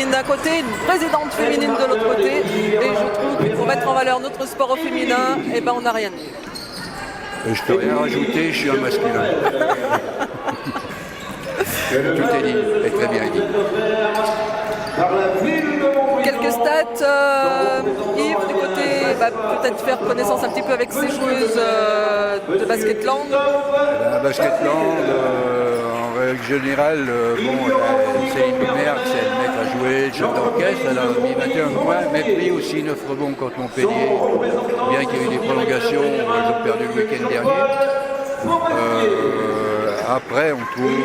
féminine d'un côté, une présidente féminine de l'autre côté. Et je trouve que pour mettre en valeur notre sport au féminin, eh ben, on n'a rien dit. Je peux rien rajouter, je suis un masculin. Tout est dit, et très bien dit. Quelques stats, Yves, du côté, peut-être faire connaissance un petit peu avec ces joueuses de Basketland. Basketland, en règle générale, Céline Lumière, c'est le mec à jouer, le chef d'orchestre, elle a mis 21 points, mais pris aussi 9 rebonds contre Montpellier, bien qu'il y ait eu des prolongations, ils ont perdu le week-end dernier. Après, on trouve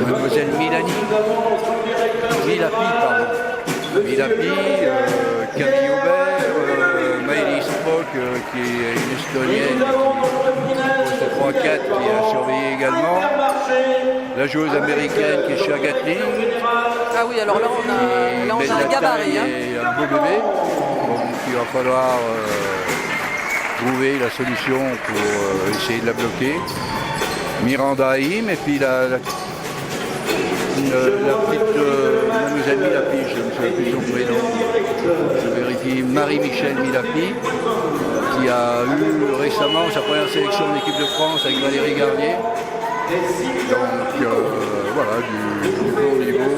mademoiselle Milapi, Camille Aubert, Maëlys Spock, qui est une Estonienne, poste 3-4, qui a surveillé également. La joueuse américaine qui est chez Gatling. Ah oui, alors là, on a un gabarit. Et un beau bébé. Donc il va falloir trouver la solution pour essayer de la bloquer. Miranda Haïm, et puis la petite mademoiselle Milapi, je ne sais plus son prénom, je vérifie, Marie-Michel Milapi, qui a eu récemment sa première sélection de l'équipe de France avec Valérie Garnier. Donc voilà, du bon niveau,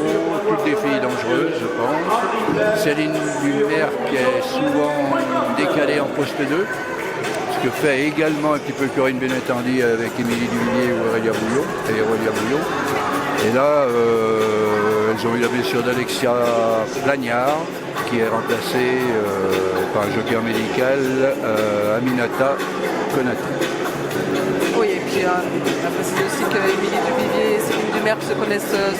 toutes des filles dangereuses, je pense. Céline Lumière qui est souvent décalée en poste 2. Ce que fait également un petit peu Corinne Benetendi avec Émilie Duvillier ou Aurélia Bouillon. Et là, elles ont eu la blessure d'Alexia Plagnard, qui est remplacée par un joker médical, Aminata Konaté. Oui, et puis on a précisé aussi qu'Émilie Duvillier et Céline Lumière se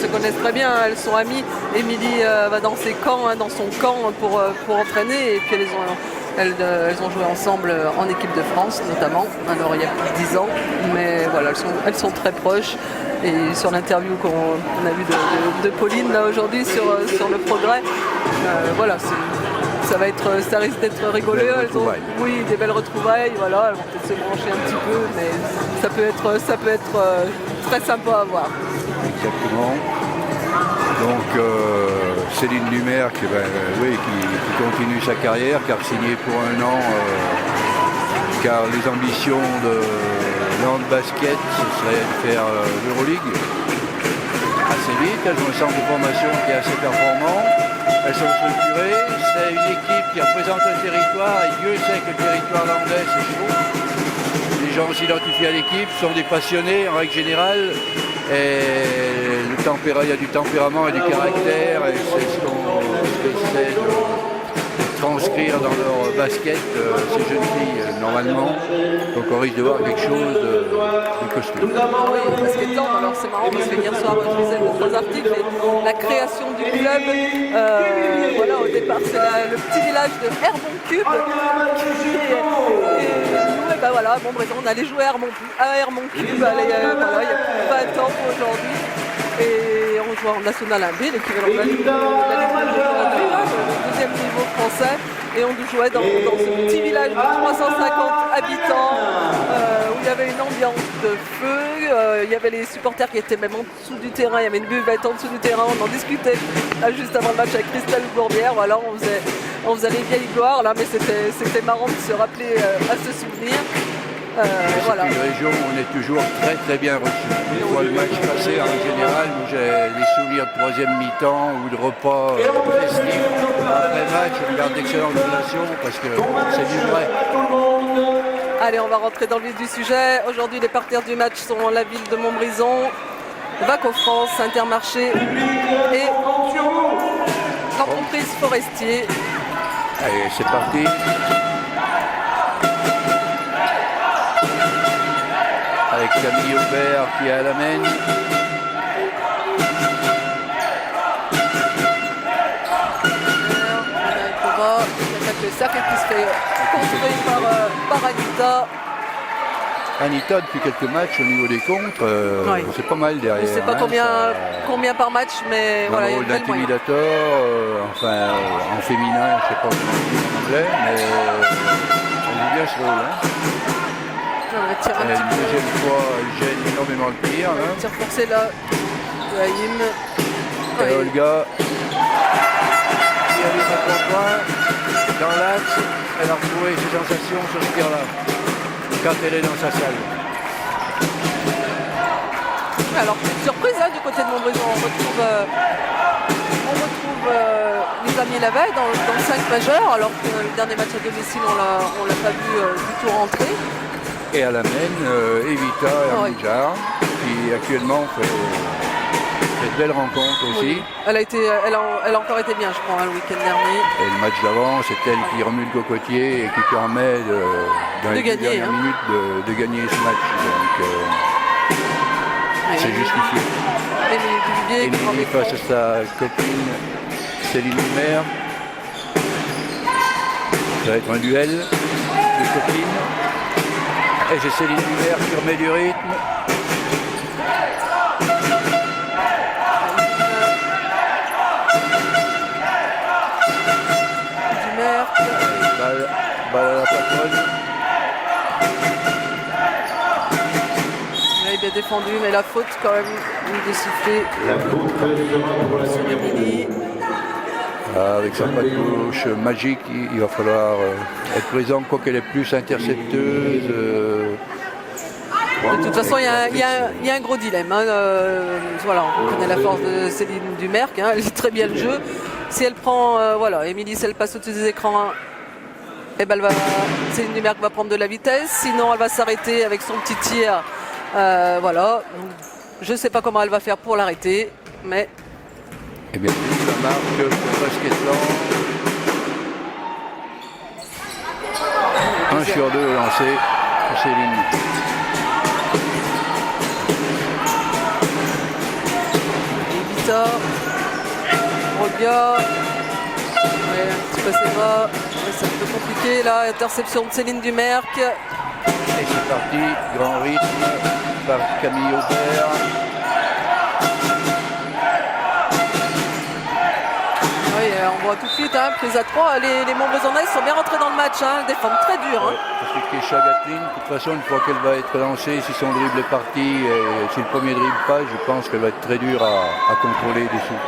connaissent très bien, elles sont amies. Émilie va dans ses camps, dans son camp pour entraîner, et puis elles ont joué ensemble en équipe de France notamment, alors il y a plus de 10 ans, mais voilà, elles sont très proches. Et sur l'interview qu'on a vue de Pauline là aujourd'hui sur le progrès, voilà, ça risque d'être rigolo. Elles ont, oui, des belles retrouvailles, voilà, elles vont peut-être se brancher un petit peu, mais ça peut être très sympa à voir. Exactement. Donc Céline Lumière qui continue sa carrière, qui a signé pour un an, car les ambitions de Land Basket, ce serait de faire l'Euroleague assez vite. Elles ont un centre de formation qui est assez performant. Elles sont structurées. C'est une équipe qui représente un territoire, et Dieu sait que le territoire landais c'est chaud. Les gens s'identifient à l'équipe, sont des passionnés en règle générale. Et il y a du tempérament et du caractère, et c'est ce qu'on essaie de transcrire dans leur basket, ces jeunes filles, normalement. Donc on risque de voir quelque chose de costaud. Oui, Basketland, alors c'est marrant parce que hier soir, je lisais 2-3 articles, et la création du club, voilà, au départ, c'est le petit village de Hermoncube voilà, bon, on allait jouer à Hermoncube, il y a plus de 20 ans aujourd'hui, et on joue en National 1B, l'équivalent de la Ligue aujourd'hui, le deuxième niveau français, et on jouait dans ce petit village de 350 habitants, où il y avait une ambiance de feu, il y avait les supporters qui étaient même en dessous du terrain, il y avait une buvette en dessous du terrain, on en discutait juste avant le match avec Christelle Bourbière, voilà, on faisait les vieilles gloires là, mais c'était marrant de se rappeler à ce souvenir. Voilà. C'est une région où on est toujours très très bien reçu. Une fois le match passé, en général, j'ai des souvenirs de troisième mi-temps ou de repas festifs. Après match, on garde d'excellentes relations parce que c'est du vrai. Allez, on va rentrer dans le vif du sujet. Aujourd'hui, les partenaires du match sont la ville de Montbrison, Vaco France, Intermarché et l'entreprise Forestier. Allez, c'est parti. Avec Camille Aubert qui est à la main. Le cercle qui se fait construire par Anita. Anita, depuis quelques matchs au niveau des contres, c'est pas mal derrière. Je ne sais pas combien par match, mais dans voilà. Le rôle d'intimidateur, en féminin, je ne sais pas comment on dit en anglais, mais on joue bien ce rôle. Elle une deuxième fois, elle gêne énormément le tir. Tir forcé là. Ibrahim. Et Ouais. Olga, qui a eu 3 points dans l'axe, elle a retrouvé ses sensations sur ce tir-là, quand elle est dans sa salle. Alors, surprise hein, du côté de Montbrison, on retrouve les amis Lavey dans le 5 majeur, alors que le dernier match à domicile, on l'a pas vu du tout rentrer. Et elle amène Evita Hermidjar, qui actuellement fait de belles rencontres aussi. Oui. Elle a encore été bien, je crois, hein, le week-end dernier. Et le match d'avant, c'est elle qui remue le cocotier et qui permet dans les gagner, dernières minutes de gagner ce match. Donc c'est justifié. Émilie Duvivier, Émilie face à sa copine Céline Lumer. Ça va être un duel de copines. Et j'ai Céline Lumer qui remet du rythme. Balle à la patronne. Elle est bien défendue, mais la faute quand même de siffler. La faute Sur Émilie. Avec sa patte gauche magique, il va falloir être présent, quoi qu'elle est plus intercepteuse. De toute façon, il y a un gros dilemme. Hein. Voilà, on connaît la force de Céline Dumerc, hein, elle lit très bien le jeu. Si elle prend, Émilie, si elle passe au-dessus des écrans, eh ben Céline Dumerc va prendre de la vitesse. Sinon, elle va s'arrêter avec son petit tir. Voilà. Donc, je ne sais pas comment elle va faire pour l'arrêter, mais... Eh bien, ça marque pour Basquetland. 1 sur 2 lancé pour Céline. Evita, Robia, ouais, un petit peu ses bras, c'est un peu compliqué là, interception de Céline Dumerc. Et c'est parti, grand rythme par Camille Aubert. Oui, on voit tout de suite, hein, prise à 3, les Montbrésonnaises sont bien rentrées dans le match, hein, elles défendent très dur. Hein. Parce que Kesha Gatlin, de toute façon, une fois qu'elle va être lancée, si son dribble est parti, et si le premier dribble passe, je pense qu'elle va être très dure à contrôler dessous.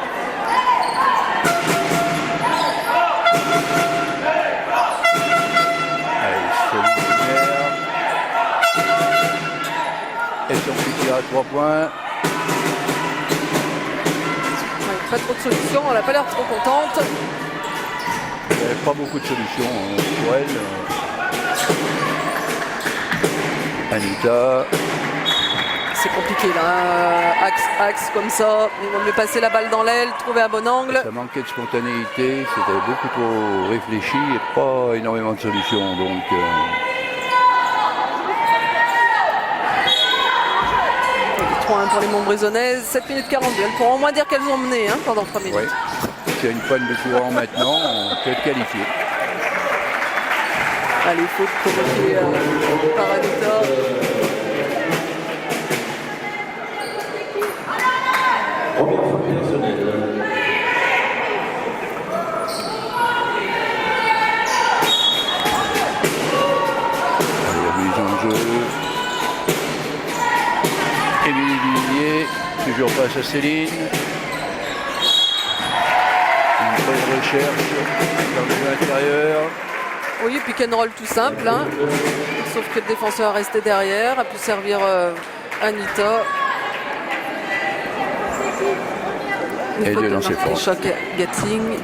Allez, Céline Lumer. Et son petit tir à 3 points. Ouais, pas trop de solutions, elle n'a pas l'air trop contente. Il n'y avait pas beaucoup de solutions pour elle. Anita. C'est compliqué là, axe comme ça, il vaut mieux passer la balle dans l'aile, trouver un bon angle. Ça manquait de spontanéité, c'était beaucoup trop réfléchi et pas énormément de solutions. Donc, 3-1 pour les Montbrésonnaises, 7 minutes 42. Elles pourront au moins dire qu'elles ont mené hein, pendant 3 minutes. ouais. S'il y a une panne de courant maintenant, on peut être qualifié. Allez, faute provoquée par Anita. Première faute personnelle. Allez, la mise en jeu. Émilie Duvivier, toujours face à Céline. Une bonne recherche dans le jeu intérieur. Oui, pick and roll tout simple. Hein. Sauf que le défenseur est resté derrière, a pu servir Anita. Et de lancer fort. Choc Gatling.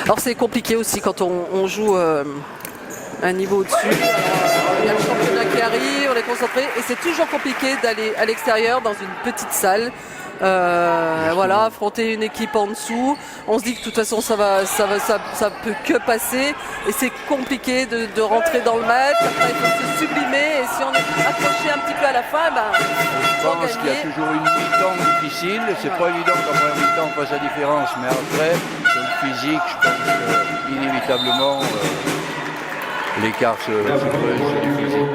Alors c'est compliqué aussi quand on joue un niveau au-dessus. Il y a le championnat qui arrive, on est concentré et c'est toujours compliqué d'aller à l'extérieur dans une petite salle. Voilà, affronter une équipe en dessous. On se dit que de toute façon ça peut que passer et c'est compliqué de rentrer dans le match. Après il faut se sublimer et si on est accroché un petit peu à la fin, Je pense qu'il y a toujours une mi-temps difficile. C'est pas évident qu'en première mi-temps on fasse la différence, mais après, sur le physique, je pense qu'inévitablement l'écart se creuse sur le physique.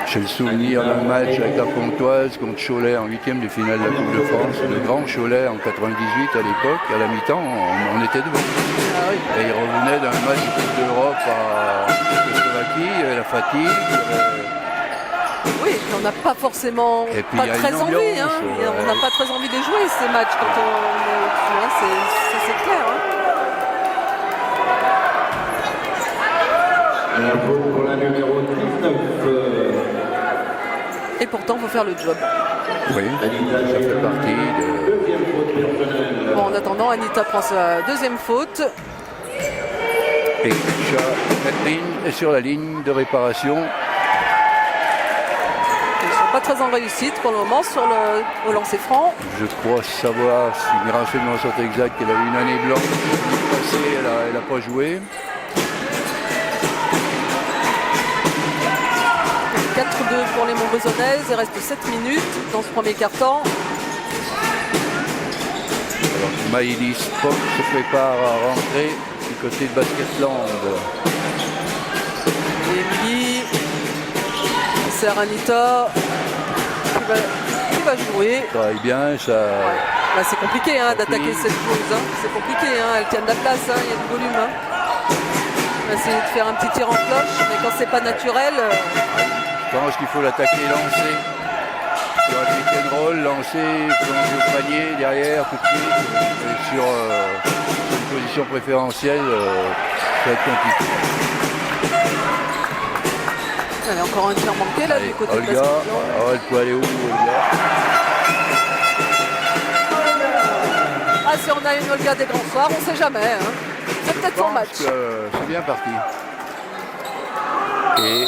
J'ai le souvenir d'un match avec la Pontoise contre Cholet en 8e de finale de la Coupe de France. Le grand Cholet en 98 à l'époque, à la mi-temps, on était devant. Ah oui. Et il revenait d'un match de Coupe d'Europe à Tchécoslovaquie, il y avait la fatigue, il y avait Oui, et puis on n'a pas forcément Et puis, pas il y a très une envie. ambiance, On n'a pas très envie de les jouer ces matchs quand on est au-dessus. Ça, c'est clair. L'info pour la numéro 19. Et pourtant, il faut faire le job. Oui, ça fait partie de... Deuxième faute personnelle. Bon, en attendant, Anita prend sa deuxième faute. Et Catherine est sur la ligne de réparation. Ils ne sont pas très en réussite pour le moment au lancer franc. Je crois savoir, si mes renseignements sont exacts, qu'elle a eu une année blanche. L'année passée, elle n'a pas joué. 4-2 pour les Montbrésonnaises. Il reste 7 minutes dans ce premier quart-temps. Alors Maïlis Pop se prépare à rentrer du côté de Basketland. Et Emily sert Anita qui va jouer. Travaille bien, ça... Là, c'est compliqué d'attaquer cette pause. C'est compliqué, elles tiennent la place, il y a du volume. On va essayer de faire un petit tir en cloche, mais quand c'est pas naturel, Je pense qu'il faut l'attaquer lancé. Sur un pick and roll, lancé, plonger au panier, derrière, tout de suite. Et sur une position préférentielle, ça va être compliqué. il y a encore un tir manqué là Allez, du côté de Olga, Basketland. elle peut aller où, Olga? Ah, si on a une Olga des grands soirs, on sait jamais. C'est peut-être son match. C'est bien parti. Et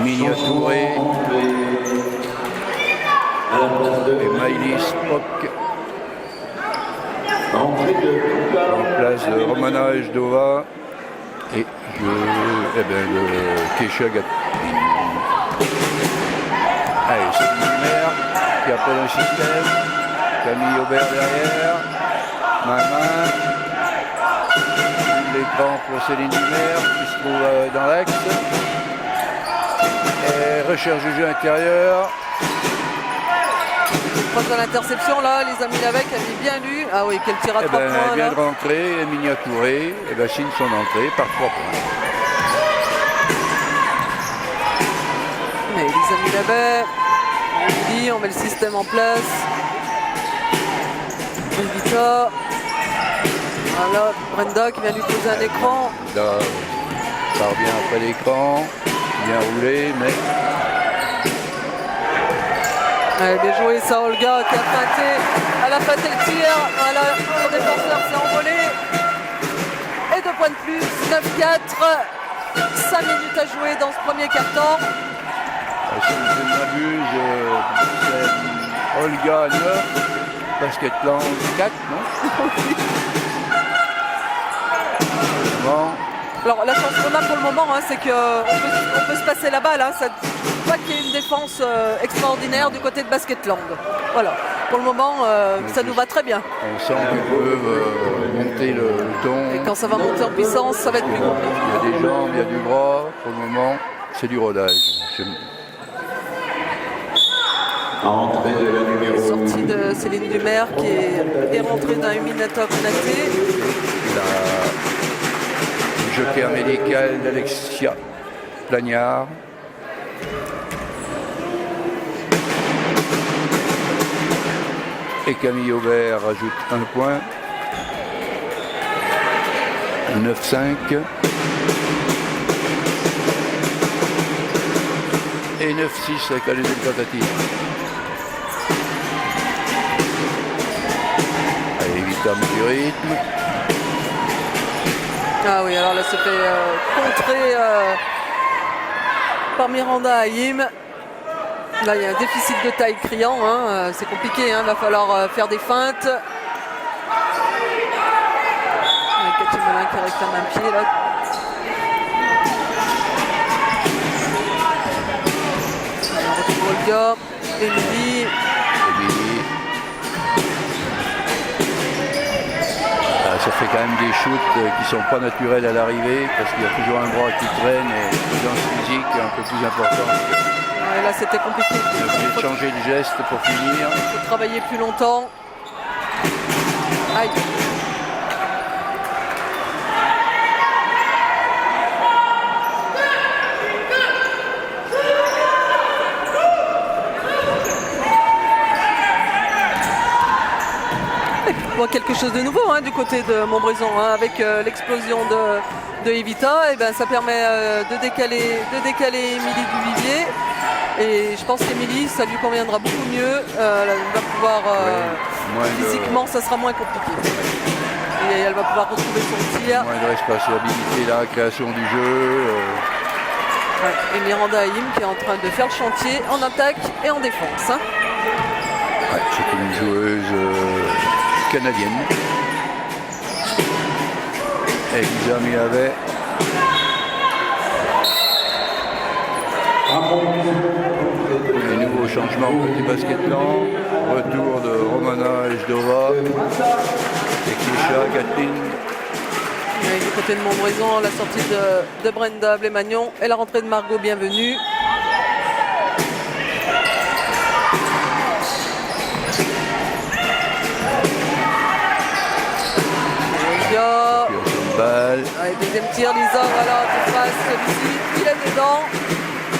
Miniaturé À la place de et Maïlis Pok entrée de en place de Romana Ejdova et de Keisha Gattin. Allez, c'est Lumière qui appelle un système. Camille Aubert derrière. Main. L'écran pour Céline Dumer qui se trouve dans l'axe. Et recherche du jeu intérieur. Proche de l'interception là, les amis avec, elle est bien lue. Ah oui, quel tir à 3 Elle points vient là. de rentrer, Emilia Touré signe son entrée par 3 points. Mais les amis là-bas, on met le système en place. Elvita. Voilà, Brenda qui vient lui poser un écran. Là, ça revient après l'écran, bien roulé, mais Elle a bien joué ça, Olga qui a feinté. Elle a feinté le tir. Voilà, le défenseur s'est envolé. Et 2 points de plus, 9-4. 5 minutes à jouer dans ce premier quart-temps. si je ne m'abuse, c'est Olga 9, Basketland 4, non? Bon. Alors la chance qu'on a pour le moment, c'est qu'on peut se passer la balle. Pas qu'il y ait une défense extraordinaire du côté de Basketland. Voilà. Pour le moment, ça nous va très bien. On sent qu'ils peuvent monter le ton. Et quand ça va monter en puissance, ça va être plus compliqué. Il y a des jambes, il y a du bras. Pour le moment, c'est du rodage. entrée de la numéro Sortie de Céline Dumer qui est rentrée d'un Huminata Konaté. La joker médical d'Alexia Plagnard. Et Camille Aubert rajoute 1 point. 9-5. Et 9-6 avec la deuxième tentative. Allez, Vita met du rythme. Ah oui, alors là, se fait contrer par Miranda Haïm. Là, il y a un déficit de taille criant. C'est compliqué, il va falloir faire des feintes. Il y a Cathy Melin qui réclame un pied là. On retrouve Olga, Emily. Ça fait quand même des shoots qui ne sont pas naturels à l'arrivée parce qu'il y a toujours un bras qui traîne et une présence physique un peu plus importante. Ouais, là, c'était compliqué. On est obligé de changer de geste pour finir. Il faut travailler plus longtemps. Aïe. voit quelque chose de nouveau du côté de Montbrison, avec l'explosion de Evita, et ben, ça permet de décaler Émilie Duvivier. Et je pense qu'Émilie, ça lui conviendra beaucoup mieux. Elle va pouvoir, physiquement, ça sera moins compliqué. Et elle va pouvoir retrouver son tir. Moins de responsabilité, la création du jeu. Ouais. Et Miranda Haïm qui est en train de faire le chantier en attaque et en défense. Ouais, c'est une joueuse canadienne. Elisa Miavet. Les nouveaux changements côté basketball. Retour de Romana Ejdova et Kisha Gatlin. Et du côté de Montbrison, la sortie de Brenda Blémagnon et la rentrée de Margot Bienvenue. Deuxième tir, Lisa, voilà, qui passe celui-ci, il est dedans.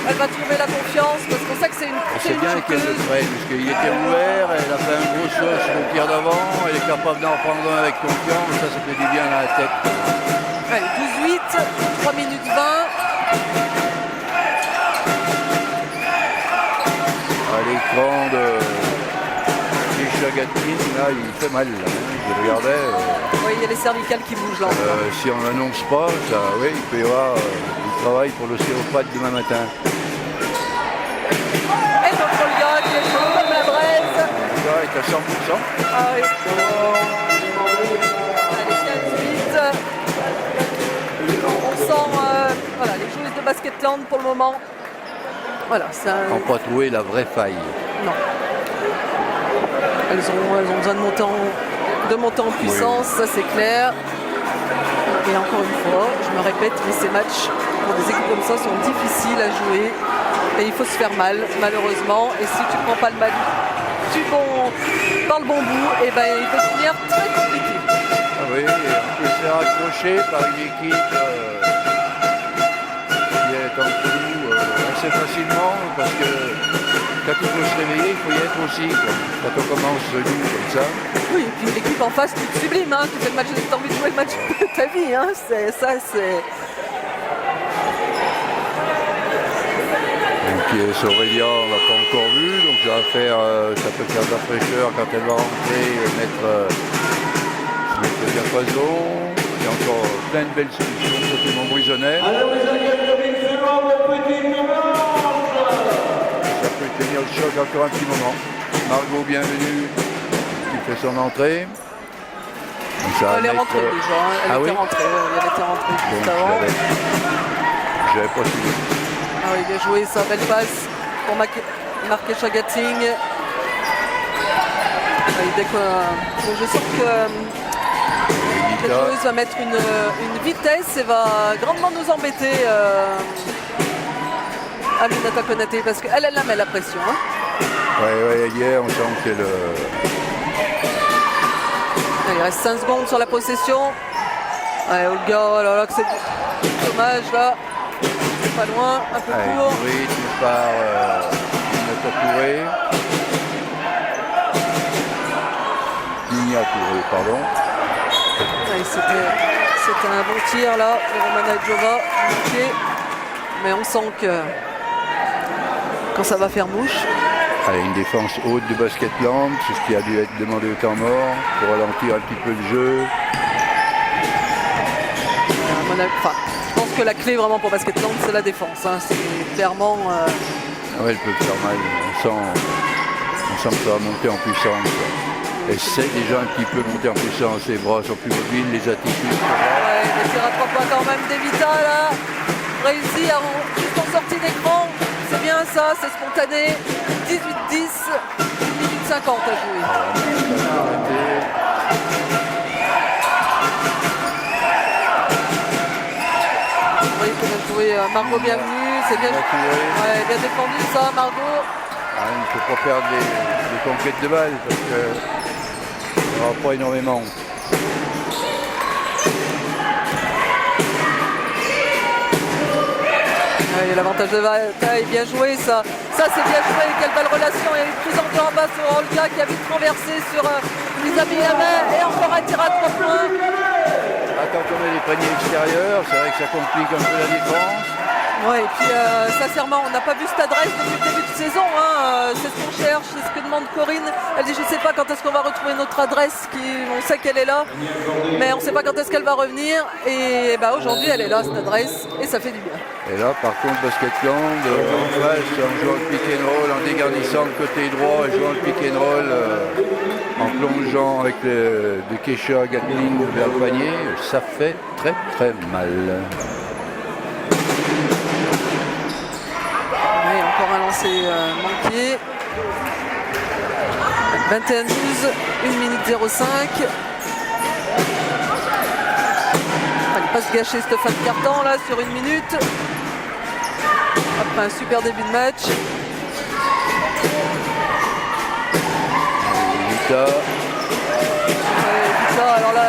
Elle va trouver la confiance parce qu'on sait que c'est une C'est bien qu'elle le prenne, parce qu'il était ouvert, elle a fait un gros saut sur le tir d'avant, elle est capable d'en prendre un avec confiance, ça fait du bien à la tête. Allez, 12-8, 3 minutes 20. À l'écran de Kisha Gatlin, là, il fait mal. Là. Je regardais. Oui, il y a les cervicales qui bougent là. Si on n'annonce pas, ça, oui, il peut y avoir du travail pour l'ostéopathe demain matin. Et notre Olga qui est comme la braise. Olga est à 100%. Ah oui. Allez, 15-8. On sent voilà, les joueuses de Basketland pour le moment. Voilà, ça. On n'a pas trouvé la vraie faille. Non. Elles ont besoin de monter en puissance, ça c'est clair. Et encore une fois, je me répète, mais ces matchs pour des équipes comme ça sont difficiles à jouer. Et il faut se faire mal, malheureusement. Et si tu ne prends pas le mal par le bon bout, et ben, il peut devenir très compliqué. Ah oui, on peut se faire accrocher par une équipe qui est en dessous assez facilement, parce que quand il faut se réveiller, il faut y être aussi. Quand on commence nous comme ça. Oui, et puis l'équipe en face, tu te sublimes, tu fais le match, tu as envie de jouer le match de ta vie. C'est... Donc Aurélia, on l'a pas encore vu, donc ça peut faire de la fraîcheur quand elle va rentrer, mettre le diapason. Il y a encore plein de belles solutions côté Montbrisonnais. Ça peut tenir le choc encore un petit moment. Margot Bienvenue qui fait son entrée. Elle est rentrée déjà, elle était rentrée juste avant. J'avais pas suivi. Ah oui, bien joué, ça, belle passe pour marquer Chagating. Je sens que cette joueuse va mettre une vitesse et va grandement nous embêter Aminata Konaté, parce qu'elle la met la pression. Oui, hier on sent qu'elle... Il reste 5 secondes sur la possession. Ouais, Olga, oh là là, que c'est dommage là. C'est pas loin, un peu court. Rythme par Aminata Touré. Nina Touré, pardon. Ouais, c'était un bon tir là de Romana Ejdova. Mais on sent que quand ça va faire mouche. Allez, une défense haute de Basketland, c'est ce qui a dû être demandé au temps mort pour ralentir un petit peu le jeu. Je pense que la clé vraiment pour Basketland, c'est la défense. C'est clairement. Ouais, elle peut faire mal. On sent que ça va monter en puissance. Elle sait déjà un petit peu monter en puissance. Les bras sont plus mobiles, les attitudes. Ouais, les tirs à 3 points quand même d'Evita là. Réussi juste en sortie d'écran. C'est bien ça, c'est spontané. 18-10, 1 minute 50 à jouer. Oui, il faut jouer Margot Bienvenue. C'est bien, bien défendu ça, Margot. Il ne faut pas perdre les conquêtes de balles parce qu'il n'y aura pas énormément. Il y a l'avantage de bataille, bien joué ça. Ça c'est bien joué, quelle belle relation. Il y a une prise en jeu en bas sur Olga qui a vite renversé sur Isabelle Yamin et encore un tir à 3 points. Quand on met les paniers extérieurs, c'est vrai que ça complique un peu la défense. Ouais, et puis sincèrement, on n'a pas vu cette adresse depuis le début de saison. Hein. C'est ce qu'on cherche, c'est ce que demande Corinne. Elle dit je ne sais pas quand est-ce qu'on va retrouver notre adresse, on sait qu'elle est là, mais on ne sait pas quand est-ce qu'elle va revenir. Et bah, aujourd'hui, elle est là, cette adresse, et ça fait du bien. Et là, par contre, Basketland, en face, en jouant le pick and roll, en dégarnissant le côté droit, en jouant le pick and roll, en plongeant avec de Kesha Gatling vers le panier, ça fait très très mal. Oui, encore un lancer manqué. 21-12, 1 minute 05. Allez, pas se gâcher Stéphane Carton là sur 1 minute. Après un super début de match. Vita. Vita, alors là,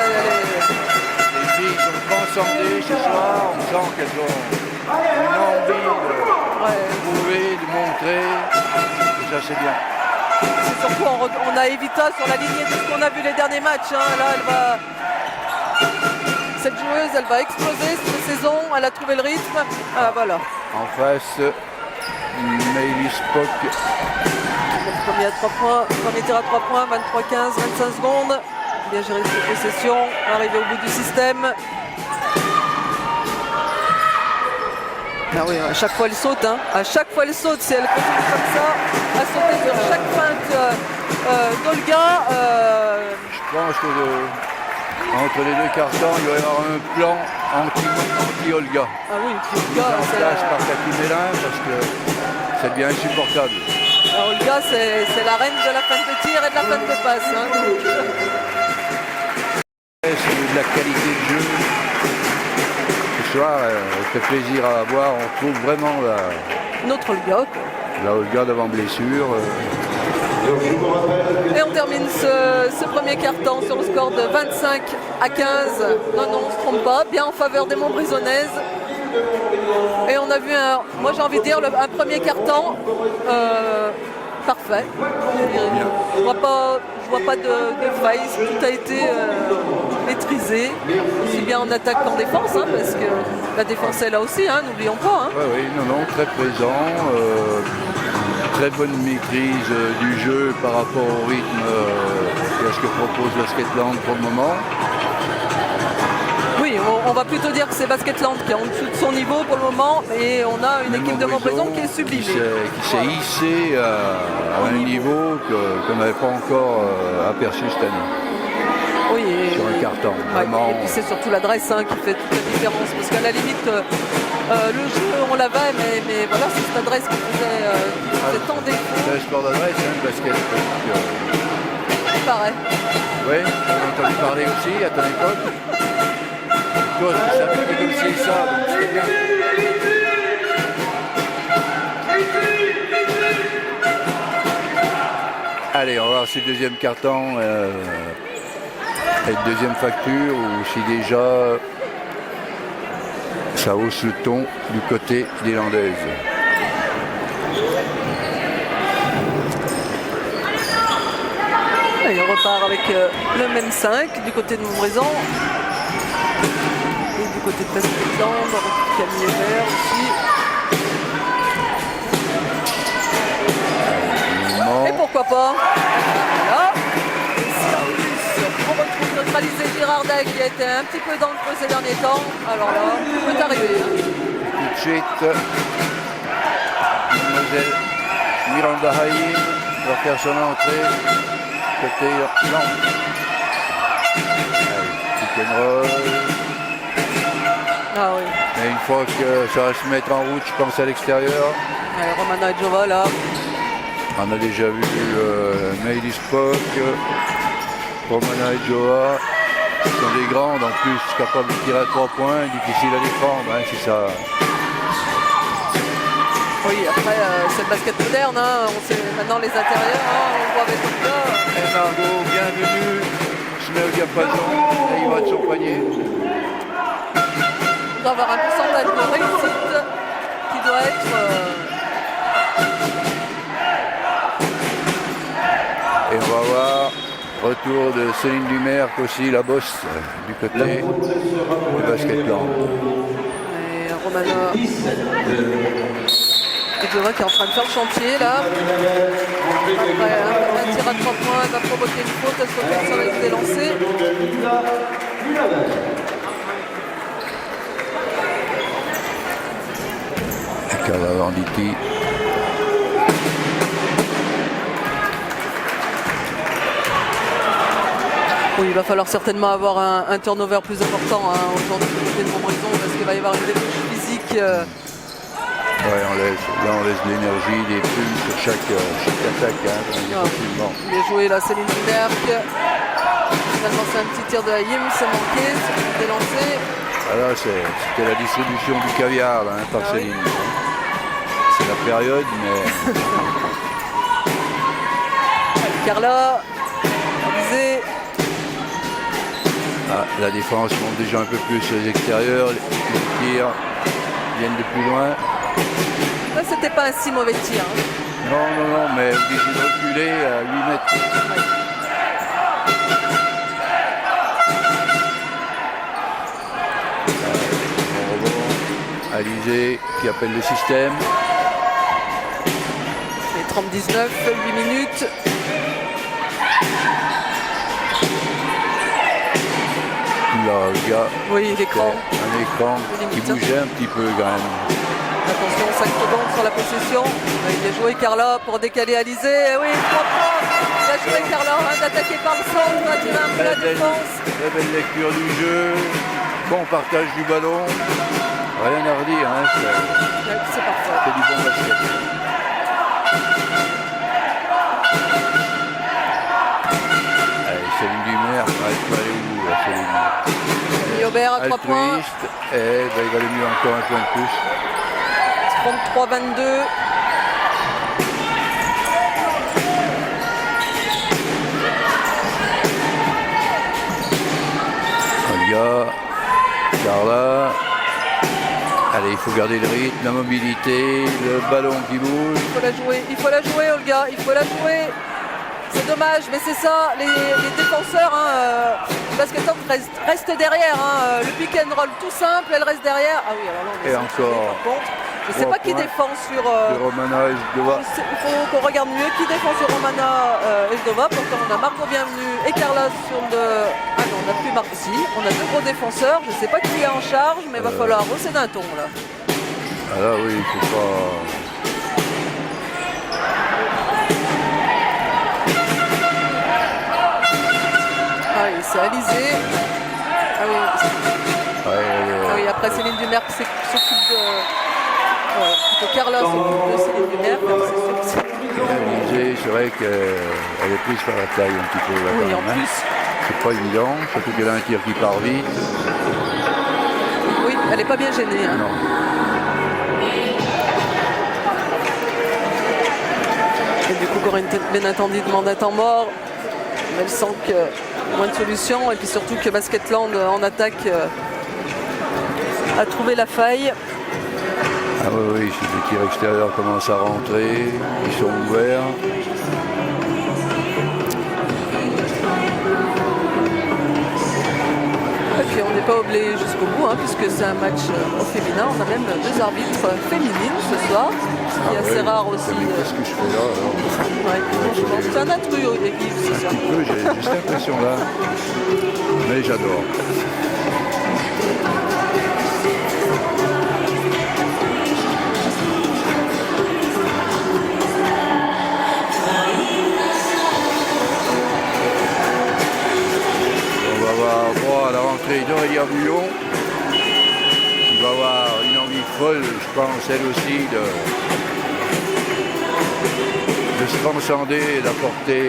les filles sont transcendées ce soir, on sent qu'elles ont une envie de prouver, de montrer. Et ça, c'est bien. C'est surtout, on a Evita sur la lignée de ce qu'on a vu les derniers matchs. Hein. Là, elle va... Cette joueuse, elle va exploser cette saison. Elle a trouvé le rythme. Ah, voilà. En face, Meili Spock. Premier à 3 points, premier tir à 3 points, 23-15, 25 secondes. Bien géré cette possession, arrivé au bout du système. Ah oui, à chaque fois elle saute, hein. À chaque fois elle saute, si elle continue comme ça, à sauter sur chaque feinte d'Olga. Je pense que entre les deux cartons, il va y avoir un plan anti-Olga. Ah oui, Olga, en place par Cathy Mélin parce que ça devient insupportable. Alors, Olga, c'est la reine de la feinte de tir et de la feinte de passe. Hein. C'est de la qualité de jeu. Ce soir, elle fait plaisir à voir. On trouve vraiment notre Olga. La Olga d'avant blessure. Et on termine ce premier quart-temps sur le score de 25-15. Non, on ne se trompe pas. Bien en faveur des Montbrisonnaises. Et on a vu, moi j'ai envie de dire, un premier quart-temps parfait. Je vois pas de failles. Tout a été maîtrisé, aussi bien en attaque qu'en défense, hein, parce que la défense est là aussi, hein, n'oublions pas. Hein. Oui, non, très présent. Très bonne maîtrise du jeu par rapport au rythme et à ce que propose Basketland pour le moment. Oui, on va plutôt dire que c'est Basketland qui est en dessous de son niveau pour le moment et on a une équipe de Montbrison qui est sublimée. Qui s'est hissée à un niveau qu'on n'avait pas encore aperçu cette année. Oui, sur un carton. Vraiment. Et puis c'est surtout l'adresse qui fait toute la différence parce qu'à la limite, le jeu on l'avait, mais voilà, c'est cette adresse qui faisait tant défaut. C'est un sport d'adresse, le basket. Il paraît. Oui, on a entendu parler aussi à ton époque. Toi, tu savais que négocier ça, donc c'est bien. Allez, on va voir si le deuxième carton et le deuxième facture ou si déjà ça hausse le ton du côté des Landaises. Et on repart avec le même 5 du côté de Montbrison. Et du côté de Basketland, avec Camille Hébert aussi. Et pourquoi pas là. Et si en plus on retrouve notre Alizé Girardet qui a été un petit peu dans le creux ces derniers temps, alors là, ça peut arriver. Tout de suite, mademoiselle Miranda Haïm va faire son entrée côté Irlande. Pick and roll. Ah oui. Et une fois que ça va se mettre en route, je pense à l'extérieur. Romana Jova là. On a déjà vu Meili Spock, Romana et Joa, qui sont des grandes en plus, capables de tirer à 3 points, difficile à défendre, hein, c'est ça. Oui, après c'est le basket moderne, hein. On sait maintenant les intérieurs, hein. On voit avec tout ça. Et Margot, bienvenue, se met au diapason et il va de son panier. On doit avoir un pourcentage de réussite qui il doit être. Et on va voir retour de Céline Dumerc aussi, la bosse du côté du Basketland. Et Romana Edjova qui est en train de faire le chantier là. Après un tir à 3 points, elle va provoquer une faute, elle se retourne sur les délancés. Carla Venditti. Oui, il va falloir certainement avoir un turnover plus important aujourd'hui du côté de Montbrison parce qu'il va y avoir une débauche physique. Ouais, on laisse de l'énergie, des plumes sur chaque attaque. Bien joué là, Céline Dumerc. Finalement, c'est un petit tir de Haïm, c'est manqué, c'est délancé. Ah là, c'était la distribution du caviar là, par Céline. Oui. C'est la période, mais... Carla, Alizé. Ah, la défense monte déjà un peu plus sur les extérieurs, les tirs viennent de plus loin. Là, c'était pas un si mauvais tir. Non, mais obligé de reculer à 8 mètres. Bon rebond. Alizé qui appelle le système. Et 30-19, 8 minutes. Là, le gars, Oui, l'écran. un écran qui bougeait un petit peu quand même. Attention, 5 secondes sur la possession. Il a joué Carla pour décaler Alizé. Oui, 3 points. Il a joué Carla d'attaquer par le centre, d'attirer un peu la défense. Très belle lecture du jeu. Bon partage du ballon. Rien à redire, hein, C'est parfait. c'est du bon basket. Allez, Céline Dumerc, elle peut aller où là, Céline? Et Aubert à 3 points. Altruiste, et ben, il va aller mieux encore un point de plus. 33-22. Olga, Carla. Allez, il faut garder le rythme, la mobilité, le ballon qui bouge. Il faut la jouer Olga, il faut la jouer. C'est dommage, mais c'est ça, les défenseurs, Basketland restent derrière. Le pick and roll tout simple, elle reste derrière. Ah oui, alors là, on est Et sanctionné, encore. par contre. Je ne sais pas qui défend sur... Romana Esdova. il faut qu'on regarde mieux qui défend sur Romana Esdova. Pourtant, on a Margot Bienvenue et Carla sur le... Ah non, on n'a plus Margot. Si, on a 2 gros défenseurs. Je ne sais pas qui est en charge, mais il va falloir hausser d'un ton, là. Ah là, oui, il faut pas... Ah oui, c'est Alizé. Ah oui, Ouais, oui, après Céline Dumerc s'occupe de... Ouais, plutôt Carla s'occupe de Céline Dumerc. Alizé, c'est vrai qu'elle est prise par la taille un petit peu. Là, Oui, quand en même, hein. plus. C'est pas évident, surtout qu'elle a un tir qui part vite. Oui, elle n'est pas bien gênée. Hein. Non. Et du coup, Corinne Benintendi demande un temps mort. Mais elle sent que moins de solutions. Et puis surtout que Basketland en attaque a trouvé la faille. Ah oui, si les tirs extérieurs commencent à rentrer, ils sont ouverts. Et puis on n'est pas obligé jusqu'au bout, puisque c'est un match au féminin. On a même 2 arbitres féminines ce soir, ce qui est assez rare aussi. Qu'est-ce que je fais là alors? Ouais, franchement, c'est un intrus, Yves, c'est ça. J'ai cette impression-là. Mais j'adore. On va avoir droit à la rentrée d'Aurélia Bouillon, qui va avoir une envie folle, je pense, elle aussi, de se transcender et d'apporter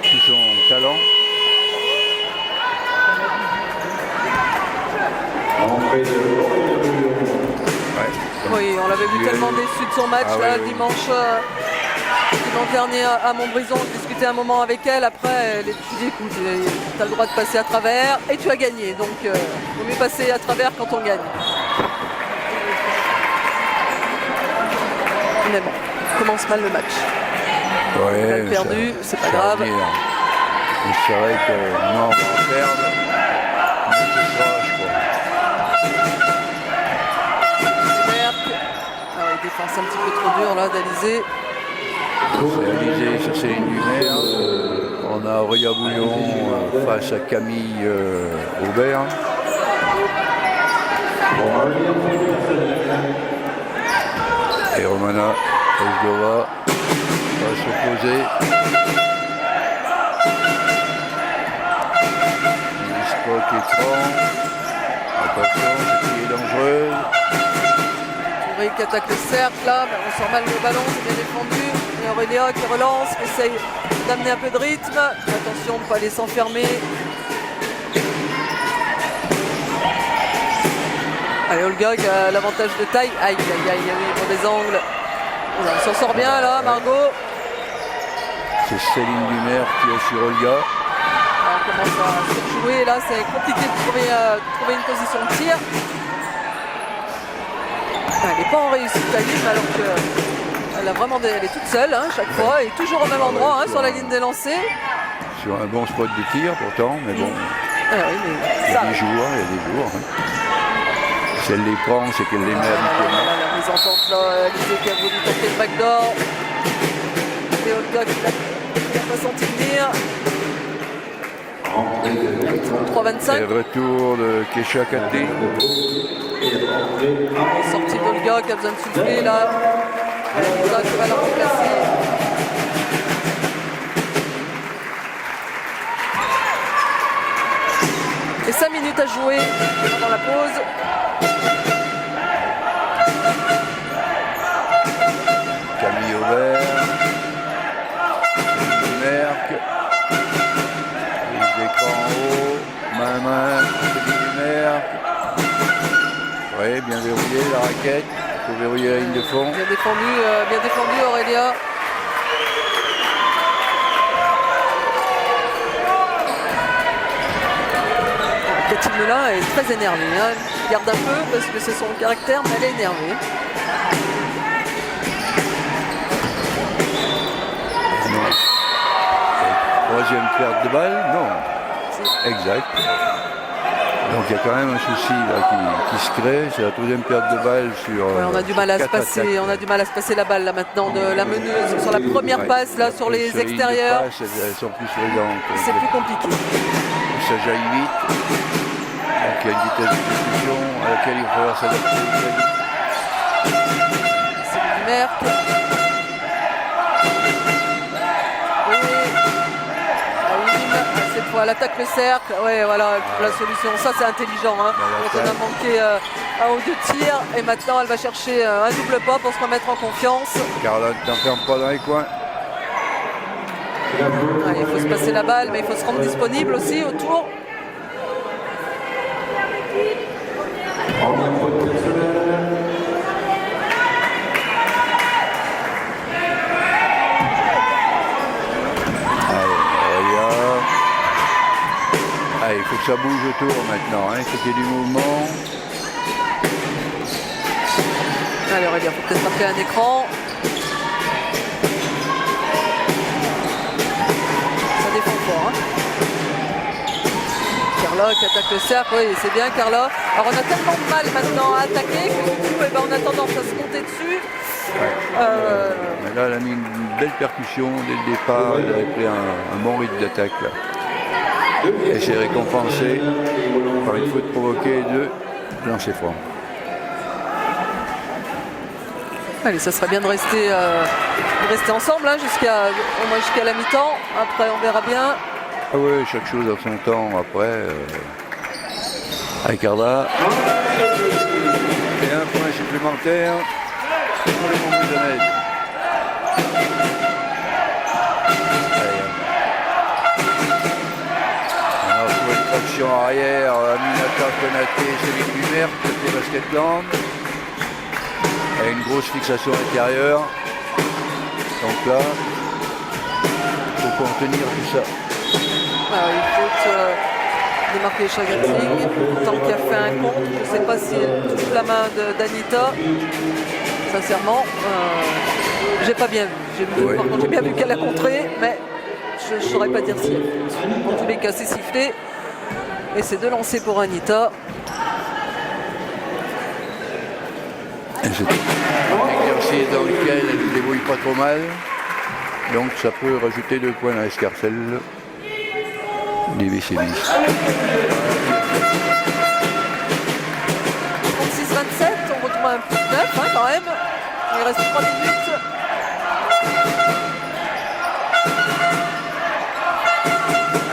tout son talent. Entrée de Aurélia Bouillon. Ouais. Oui, on l'avait vu Duel. tellement déçu de son match Ah là, oui, oui. dimanche dernier à Montbrison. Je discutais un moment avec elle. Après, tu dis écoute, tu as le droit de passer à travers et tu as gagné. Donc, il vaut mieux passer à travers quand on gagne. Mais bon, on commence mal le match. Ouais, Balle perdue, c'est pas grave. Mais c'est vrai que non, on va en perdre. Mais ce sera, je crois. Ah oui, défense un petit peu trop dure là d'Alizé. C'est Alizé sur Céline Dumer. On a Aurélia Bouillon face à Camille Aubert. Et Romana Ozdova va s'opposer. Spock écran. Attention, cette fille est dangereuse. Touré qui attaque le cercle là, mais on sort mal le ballon, c'est bien défendu. Et Aurélia qui relance, qui essaye d'amener un peu de rythme. Attention de ne pas aller s'enfermer. Allez, Olga qui a l'avantage de taille. Aïe, aïe, aïe, oui, mauvais angle. On s'en sort bien là, Margot. C'est Céline Dumer qui est sur Olga. On commence à surjouer là, c'est compliqué de trouver une position de tir. Elle n'est pas en réussite à ligne alors qu'elle elle est toute seule chaque fois et toujours au même endroit sur la ligne des lancers. Sur un bon spot de tir pourtant, mais bon, Ah oui, mais il y a des jours. Si elle les prend, c'est qu'elle les met habituellement. La mise en tente là, Alizé qui a voulu tenter le backdoor. Et Olga qui n'a pas senti venir. 33-25. Et retour de Kesha Kathleen. Sortie d'Olga qui a besoin de souffler là. Olga qui va la remplacer. Et 5 minutes à jouer pendant la pause. Camille Aubert. Merck. Les écrans en haut. Main. Merck. Oui, bien verrouillé la raquette. Il faut verrouiller la ligne de fond. Bien défendu Aurélia. Cathy Melin est très énervée. Elle garde un peu parce que c'est son caractère, mais elle est énervée. Non. Troisième perte de balle, non. Exact. Donc il y a quand même un souci là, qui se crée, c'est la troisième perte de balle sur. Ouais, on a du mal à se passer, la balle là maintenant de la meneuse sur la première passe là sur les extérieurs. Elles sont plus fréquentes. C'est plus compliqué. Ça jaillit vite. Donc il y a une vitesse d'exécution à laquelle il va falloir s'adapter. C'est du Merck. Cette fois, elle attaque le cercle. Ouais, voilà, la solution. Ça, c'est intelligent. Quand on a manqué un ou deux tirs. Et maintenant, elle va chercher un double pas pour se remettre en confiance. Carla, ne t'enferme pas dans les coins. Allez, il faut se passer la balle, mais il faut se rendre disponible aussi autour. Il faut que ça bouge autour maintenant, il faut qu'il y ait du mouvement. Allez Aurélia, il faut peut-être marquer un écran. Ça défend fort. Carla qui attaque le cercle, oui c'est bien Carla. Alors on a tellement de mal maintenant à attaquer que du coup on a tendance à se compter dessus. Mais là elle a mis une belle percussion dès le départ, elle avait pris un bon rythme d'attaque là. Et c'est récompensé par une faute provoquée de lancer franc. Allez, ça serait bien de rester ensemble au moins jusqu'à la mi-temps. Après, on verra bien. Ah oui, chaque chose a son temps. Après, Carla. Et un point supplémentaire pour les Montbusonnaises. Action arrière, Aminata Konaté, Céline Dumer, côté Basketland. Et une grosse fixation intérieure. Donc là, il faut contenir tout ça. Il faut démarquer Chagrin-Singh, tant qu'il a fait un compte. Je ne sais pas si elle touche la main d'Anita. sincèrement. J'ai pas bien vu. Ouais. Par contre, j'ai bien vu qu'elle a contré, mais je ne saurais pas dire si. En tous les cas, c'est sifflé. Et c'est 2 lancers pour Anita. Et c'est un exercice dans lequel elle ne se débrouille pas trop mal. Donc ça peut rajouter 2 points à Escarcelle. Lévis et Bis. 36-27, on retrouve un plus 9 hein, quand même. Il reste 3 minutes.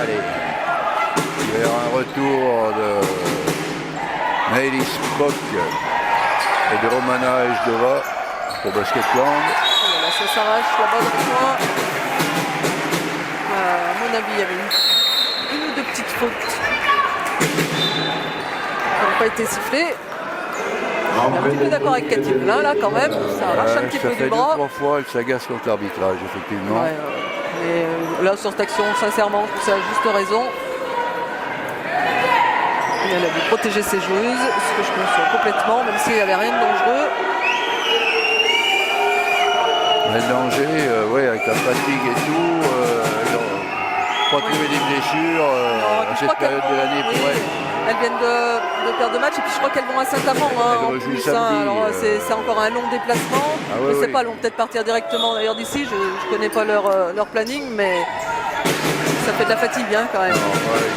Allez. Il va y avoir un retour de Maëlys Bock et de Romana Ejdova pour Basketland. Oh là là, ça s'arrache, la balle de point. À mon avis, il y avait une ou 2 petites fautes qui n'ont pas été sifflées. Je suis un petit peu d'accord avec Cathy Melin là quand même. Ça arrache un petit peu Ça du fait bras. 2-3 fois, elle s'agace contre l'arbitrage, effectivement. Ouais, mais là, sur cette action, sincèrement, ça a juste raison. Et elle a dû protéger ses joueuses, ce que je conçois complètement, même s'il n'y avait rien de dangereux. Le danger, ouais, avec la fatigue et tout, pas trouver des blessures à cette période de l'année pour elle. Elles viennent de perdre de match et puis je crois qu'elles vont à Saint-Amand en rejouent plus. samedi, Alors c'est encore un long déplacement. Ah Je ouais, sais oui. pas, elles vont peut-être partir directement d'ailleurs d'ici. Je ne connais pas leur planning, mais ça fait de la fatigue hein, quand même. Non, ouais,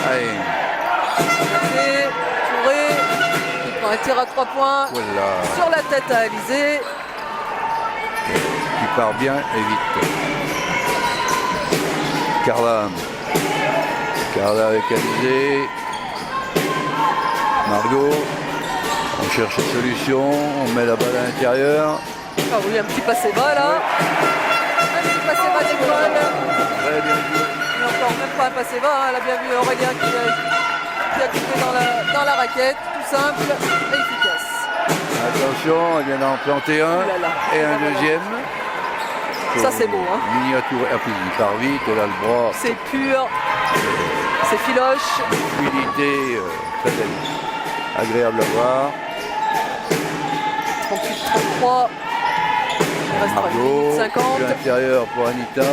allez, Et Touré qui prend un tir à 3 points voilà, sur la tête à Alizé. qui part bien et vite. Carla avec Alizé. Margot, on cherche une solution, on met la balle à l'intérieur. Ah oui, un petit passé bas là. Un petit passé bas d'école. Très bien joué. Mais encore même pas un passé bas. Hein. Elle a bien vu Aurélien qui a coupé dans la raquette. Tout simple et efficace. Attention, elle vient d'en planter un Ouh là là. et un deuxième. Ça, c'est beau, hein. Miniature, et puis il part vite, elle a le bras. C'est pur. C'est filoche. Fluidité, très belle. Agréable à voir. 38-33. Il reste 1 Margot, minute 50. de l'intérieur pour Anita.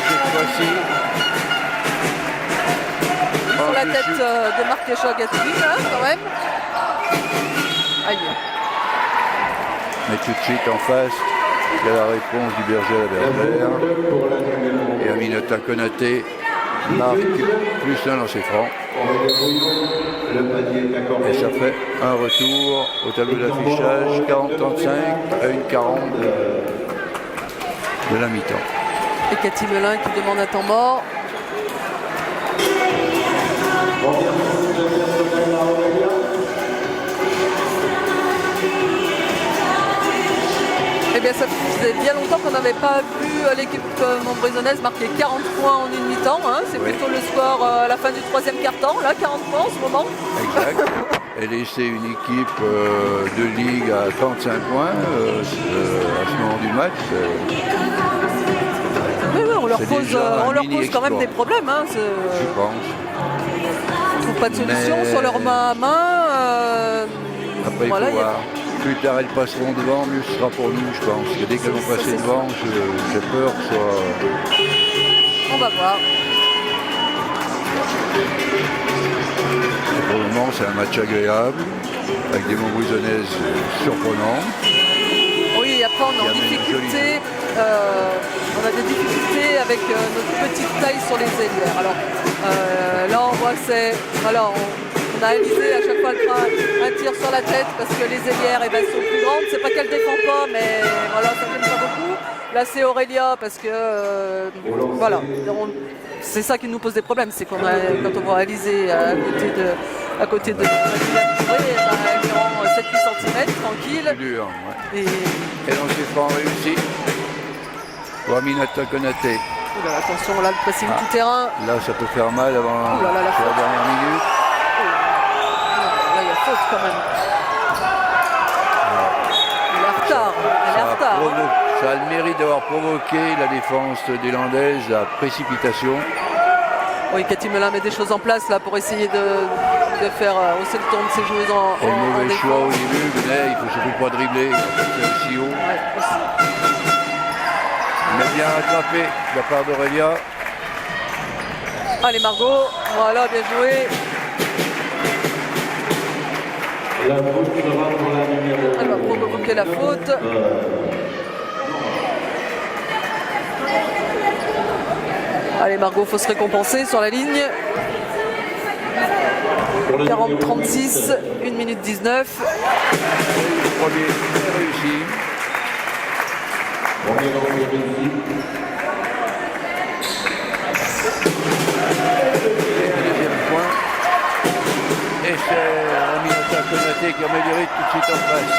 Cette fois-ci. Sur la tête de Marc Gatoubi, hein, quand même. Aïe. Mais tout de suite en face, il y a la réponse du berger à la bergère. Et Aminata Konaté marque plus 1 dans ses francs. Le panier est accordé. Et ça fait un retour au tableau d'affichage, 40-35 à 1,40 de la mi-temps. Et Cathy Melin qui demande un temps mort. Eh bien, ça faisait bien longtemps qu'on n'avait pas vu l'équipe montbrison-naise marquer 40 points en une mi-temps. Hein. C'est Oui. plutôt le score à la fin du 3e quart-temps. Là, 40 points en ce moment. Exact. Et laisser une équipe de ligue à 35 points à ce moment du match. Oui, on leur C'est pose, déjà un on leur pose quand même mini-exploit. des problèmes. Hein. Je pense. Ils ne trouvent pas de solution Mais- sur leur main à main. Après, Voilà, il faut voir. Plus tard elles passeront devant, mieux ce sera pour nous, je pense. Et dès qu'elles vont Ça, passer c'est devant, j'ai peur que ce soit. On va voir. Et pour le moment, c'est un match agréable, avec des montbrisonnaises surprenants. Oui, et après on est en Il y a une difficulté. On a des difficultés avec notre petite taille sur les ailières. Alors là on voit que c'est. Voilà, on a Alizé à chaque fois elle prend un tir sur la tête parce que les ailières eh ben, sont plus grandes. C'est pas qu'elle défend pas, mais voilà, ça gêne pas beaucoup. Là c'est Aurélia parce que voilà. C'est ça qui nous pose des problèmes, c'est quand on voit Alizé à côté de Madeleine Touré, eh ben, elle lui rend 7-8 cm tranquille. C'est dur. Ouais. Et Et dans ses francs réussis. Pour Aminata Konaté. oh là là, attention, là le pressing tout terrain. Là, ça peut faire mal avant Oh là là, la sur la faute. dernière minute. Là il y a faute quand même. Elle est en retard. Elle est en retard. Ça a le mérite d'avoir provoqué la défense des Landaises, la précipitation. Oui, Cathy Melin met des choses en place là pour essayer de faire hausser le ton de ses joueuses Et le en mauvais défense. choix au début, mais il faut surtout pas dribbler, c'est aussi haut. Ouais, aussi. Mais bien rattrapé de la part d'Aurélia. Allez Margot, voilà, bien joué. La faute sera pour la numéro. Elle va provoquer la faute. Allez Margot, faut se récompenser sur la ligne. 40-36, 1 minute 19. Le premier est réussi. Premier nombre réussi. Deuxième point. Et c'est Aminata Konaté qui remet du rythme tout de suite en face.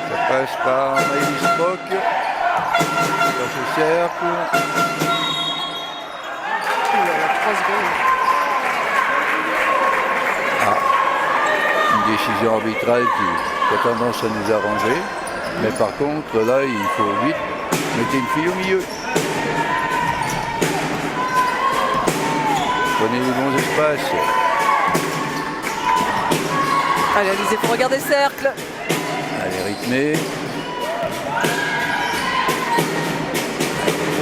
Ça passe par Maëlys Spock. Dans ce cercle. Il y a 3 secondes. Une décision arbitrale qui a tendance à nous arranger. Mais par contre, là, il faut vite mettre une fille au milieu. Prenez les bons espaces. Allez Alizé, faut regarder le cercle. Allez, rythmé.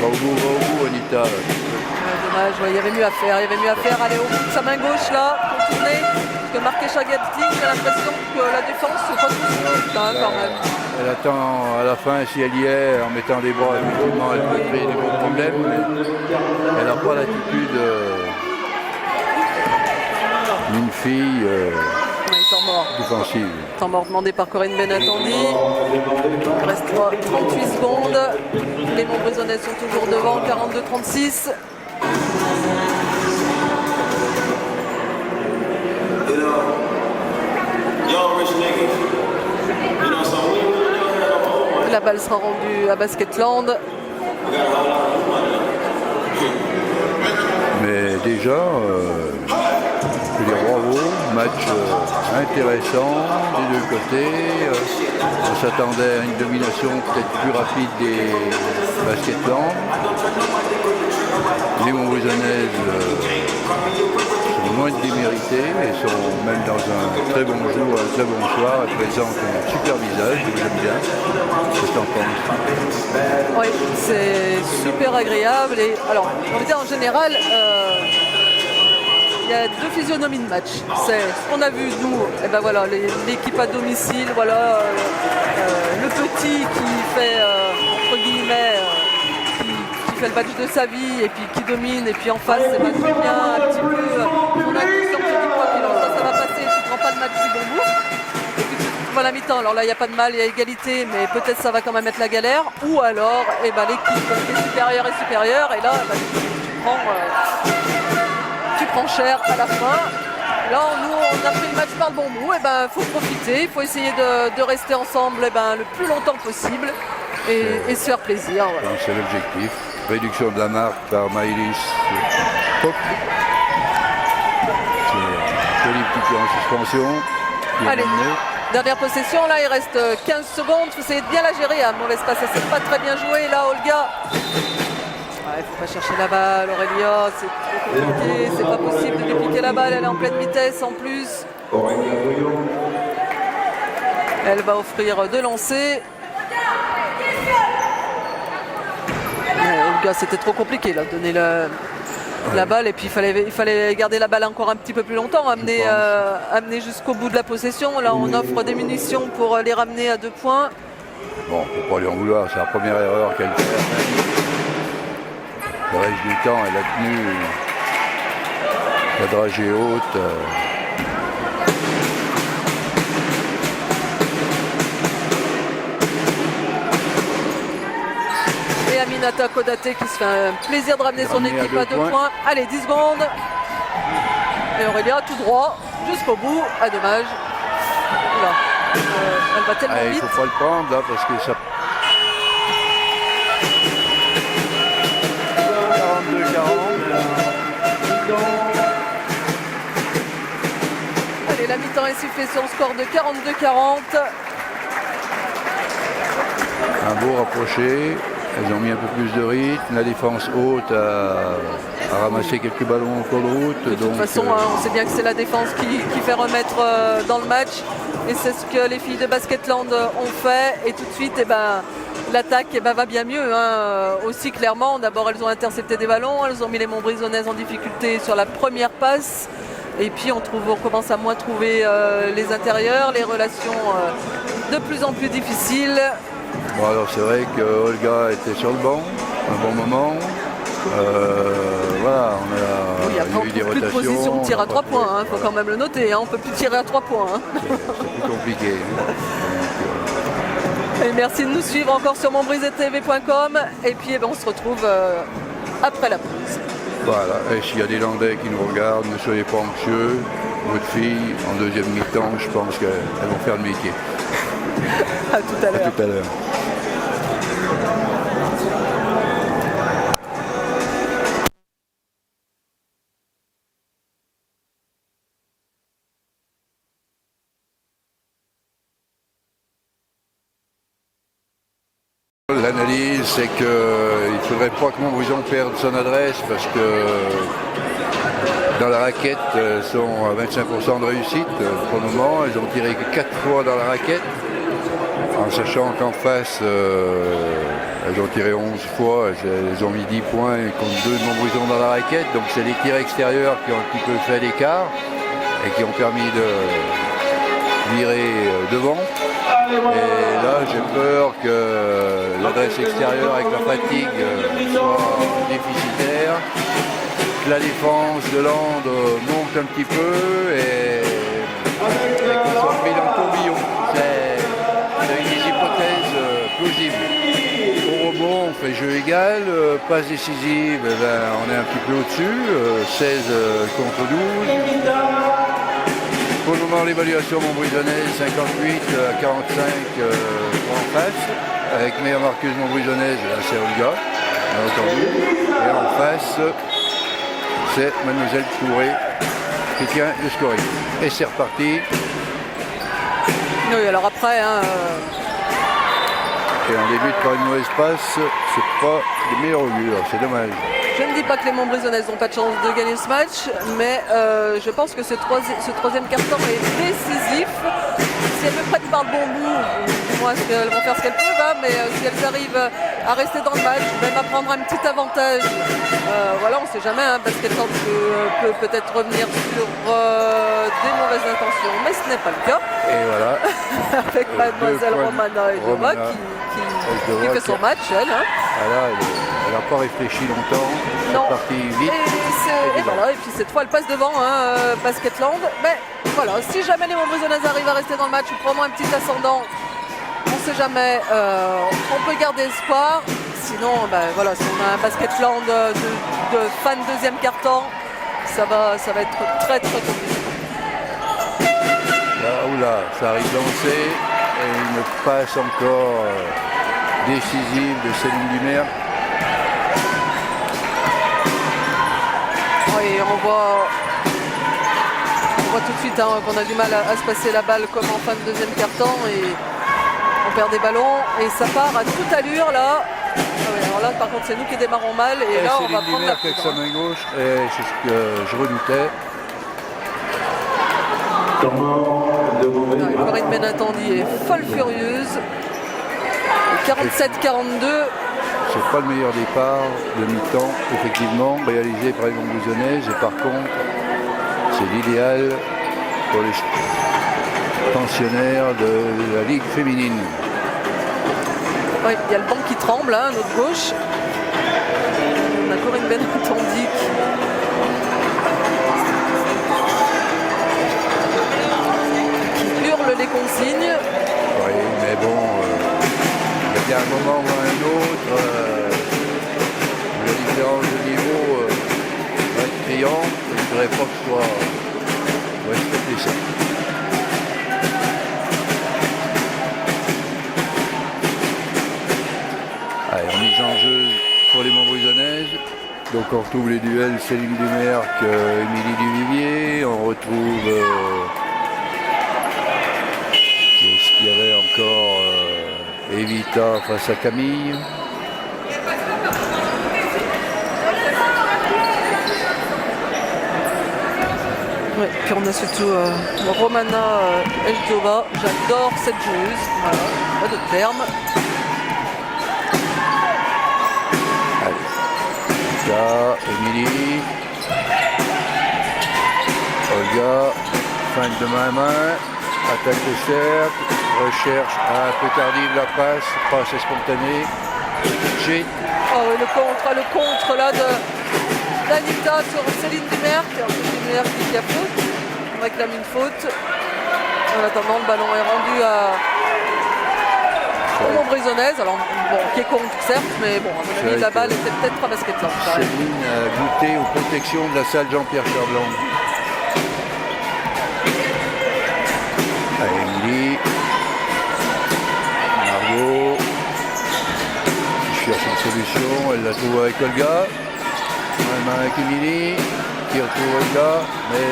Va au bout, Anita. Dommage, ouais, il y avait mieux à faire, Allez, au bout de sa main gauche là, pour tourner. Parce que marquer Chagatling, j'ai l'impression que la défense se passe tout quand même. Elle attend à la fin si elle y est, en mettant des bras, effectivement, elle peut créer des gros problèmes, mais elle n'a pas l'attitude d'une fille Ouais, temps mort. défensive. Temps mort demandé par Corinne Benatandi. Il reste 38 secondes. Les Montbrésonnais sont toujours devant, 42-36. La balle sera rendue à Basketland. Mais déjà, je veux dire bravo, match intéressant des deux côtés. On s'attendait à une domination peut-être plus rapide des Basketland. Les Montbrésonnaises sont loin de démériter et sont même dans un très bon jour, un très bon soir. Elles présentent un super visage, j'aime bien. Qu'est-ce que t'en penses? Oui, c'est super agréable. Et alors, on va dire en général, il y a deux physionomies de match. C'est ce qu'on a vu nous, et ben voilà, l'équipe à domicile, voilà, le petit qui fait entre guillemets, qui fait le match de sa vie et puis qui domine, et puis en face c'est match bien un petit peu. On a l'impression que tu dis quoi qu'il en soit, ça va passer, tu prends pas le match du bon bout. Et puis tu vois la mi-temps, alors là il n'y a pas de mal, il y a égalité, mais peut-être ça va quand même être la galère. Ou alors et ben, l'équipe est supérieure, et là ben, tu prends cher à la fin. Là, nous, on a pris le match par le bon bout. Et ben, faut profiter. Il faut essayer de rester ensemble et ben, le plus longtemps possible et se faire plaisir. Voilà. C'est l'objectif. Réduction de la marque par Maëlys Spock. C'est joli petit pied en suspension. Allez, dernière possession. Là, il reste 15 secondes. Il faut essayer de bien la gérer. À mauvaise passe, ça s'est pas très bien joué. Là, Olga. Il ne faut pas chercher la balle, Aurélia, c'est trop compliqué, c'est pas possible de dépliquer la balle, elle est en pleine vitesse en plus. Elle va offrir deux lancers. Olga, c'était trop compliqué là, de donner la balle, et puis il fallait garder la balle encore un petit peu plus longtemps, amener jusqu'au bout de la possession. Là, on offre des munitions pour les ramener à 2 points. Bon, il ne faut pas lui en vouloir, c'est la première erreur qu'elle fait. Le reste du temps, elle a tenu la dragée haute. Et Aminata Konaté qui se fait un plaisir de ramener son équipe à 2 points. Allez, 10 secondes. Et Aurélia tout droit jusqu'au bout. Ah, dommage. Là, elle va tellement vite. Il ne faut pas le prendre là parce que ça... 42-40. Allez, la mi-temps est sifflée sur un score de 42-40. Un beau rapproché. Elles ont mis un peu plus de rythme. La défense haute a a ramassé quelques ballons en cours de route. De toute façon, on sait bien que c'est la défense qui fait remettre dans le match. Et c'est ce que les filles de Basketland ont fait. Et tout de suite, l'attaque va bien mieux. Aussi clairement, d'abord elles ont intercepté des ballons, elles ont mis les Montbrisonnaises en difficulté sur la première passe. Et puis on commence à moins trouver les intérieurs, les relations de plus en plus difficiles. Bon, alors c'est vrai que Olga était sur le banc un bon moment. Voilà, Oui, après, il y a eu des plus de rotations. position de tir à 3 points, il faut quand même le noter, on ne peut plus tirer à 3 points. C'est plus compliqué. Et merci de nous suivre encore sur montbrisetv.com et puis on se retrouve après la pause. Voilà, et s'il y a des Landais qui nous regardent, ne soyez pas anxieux. Votre fille, en deuxième mi-temps, je pense qu'elles vont faire le métier. À tout à l'heure. À tout à l'heure. L'analyse, c'est qu'il ne faudrait pas que Montbrison perde son adresse parce que dans la raquette, elles sont à 25% de réussite pour le moment. Elles ont tiré que 4 fois dans la raquette, en sachant qu'en face, elles ont tiré 11 fois, elles ont mis 10 points contre 2 de Montbrison dans la raquette. Donc c'est les tirs extérieurs qui ont un petit peu fait l'écart et qui ont permis de virer devant. Et là, j'ai peur que l'adresse extérieure avec la fatigue soit déficitaire, que la défense de Land monte un petit peu et qu'on soit pris dans le tourbillon. C'est une des hypothèses plausibles. Au rebond, on fait jeu égal, passe décisive, on est un petit peu au-dessus, 16 contre 12. Pour le moment, l'évaluation montbrisonnaise, 58 à 45 en face, avec meilleure marqueuse montbrisonnaise, là c'est Olga, bien entendu. Et en face, c'est Mademoiselle Touré qui tient le scoring. Et c'est reparti. Oui, alors après... Et on débute par une mauvaise passe, c'est pas de meilleur augure, c'est dommage. Je ne dis pas que les Montbrisonnaises n'ont pas de chance de gagner ce match, mais je pense que ce troisième quart-temps est décisif. Si elles me prennent par le bon bout, du moins elles vont faire ce qu'elles peuvent, mais si elles arrivent à rester dans le match, même à prendre un petit avantage, voilà, on ne sait jamais, parce qu'elle peut peut-être revenir sur des mauvaises intentions, mais ce n'est pas le cas. Et voilà. Avec Mademoiselle Romana Ejdova qui fait son match, elle. Voilà, elle n'a pas réfléchi longtemps, c'est parti vite. Et voilà, et puis cette fois elle passe devant Basketland. Mais voilà, si jamais les Montbrisonnaises arrivent à rester dans le match ou prendre un petit ascendant, on ne sait jamais, on peut garder espoir. Sinon, voilà, si on a un Basketland de fin de deuxième quart-temps, ça va être très très compliqué. Là, ça arrive lancé et une passe encore décisive de Céline Dumer. Oui, on voit tout de suite qu'on a du mal à se passer la balle comme en fin de deuxième quart-temps et on perd des ballons et ça part à toute allure là. Ah oui, alors là par contre c'est nous qui démarrons mal et là on va prendre la avec sa main gauche et c'est ce que je redoutais. Corinne Benintendi est folle furieuse. 47-42. C'est pas le meilleur départ de mi-temps, effectivement, réalisé par les Montbrisonnaises. Et par contre, c'est l'idéal pour les pensionnaires de la Ligue féminine. Oui, il y a le banc qui tremble, à notre gauche. On a Corinne Benintendi qui hurle les consignes. Oui, mais bon, il y a un moment ou un autre, la différence de niveau va être criante. Je ne voudrais pas que ce soit respecté ça. Allez, remise en jeu pour les Montbrisonnaises. Donc on retrouve les duels Céline Dumerc, Émilie Duvivier. On retrouve ce qu'il y avait encore Evita face à Camille. Ouais, puis on a surtout Romana Eldova. J'adore cette joueuse. Voilà, pas de terme. Olga, Émilie. Olga, fin de main à main. Attaque de cercle. Recherche un peu tardive la passe. Pas assez spontanée. Touché. Oh, et le contre là d'Anita sur Céline Dumerc. Céline Dumerc qui a faute. On réclame une faute. En attendant, le ballon est rendu à Montbrison-Aise. Alors, bon, qui est contre, certes, mais bon, à mon avis, la balle était peut-être pas basket là. Céline a goûté aux protections de la salle Jean-Pierre Charblanc. Émilie. Margot. Qui cherche une solution. Elle la trouve avec Olga. Main avec Émilie. Qui retrouve Olga. Mais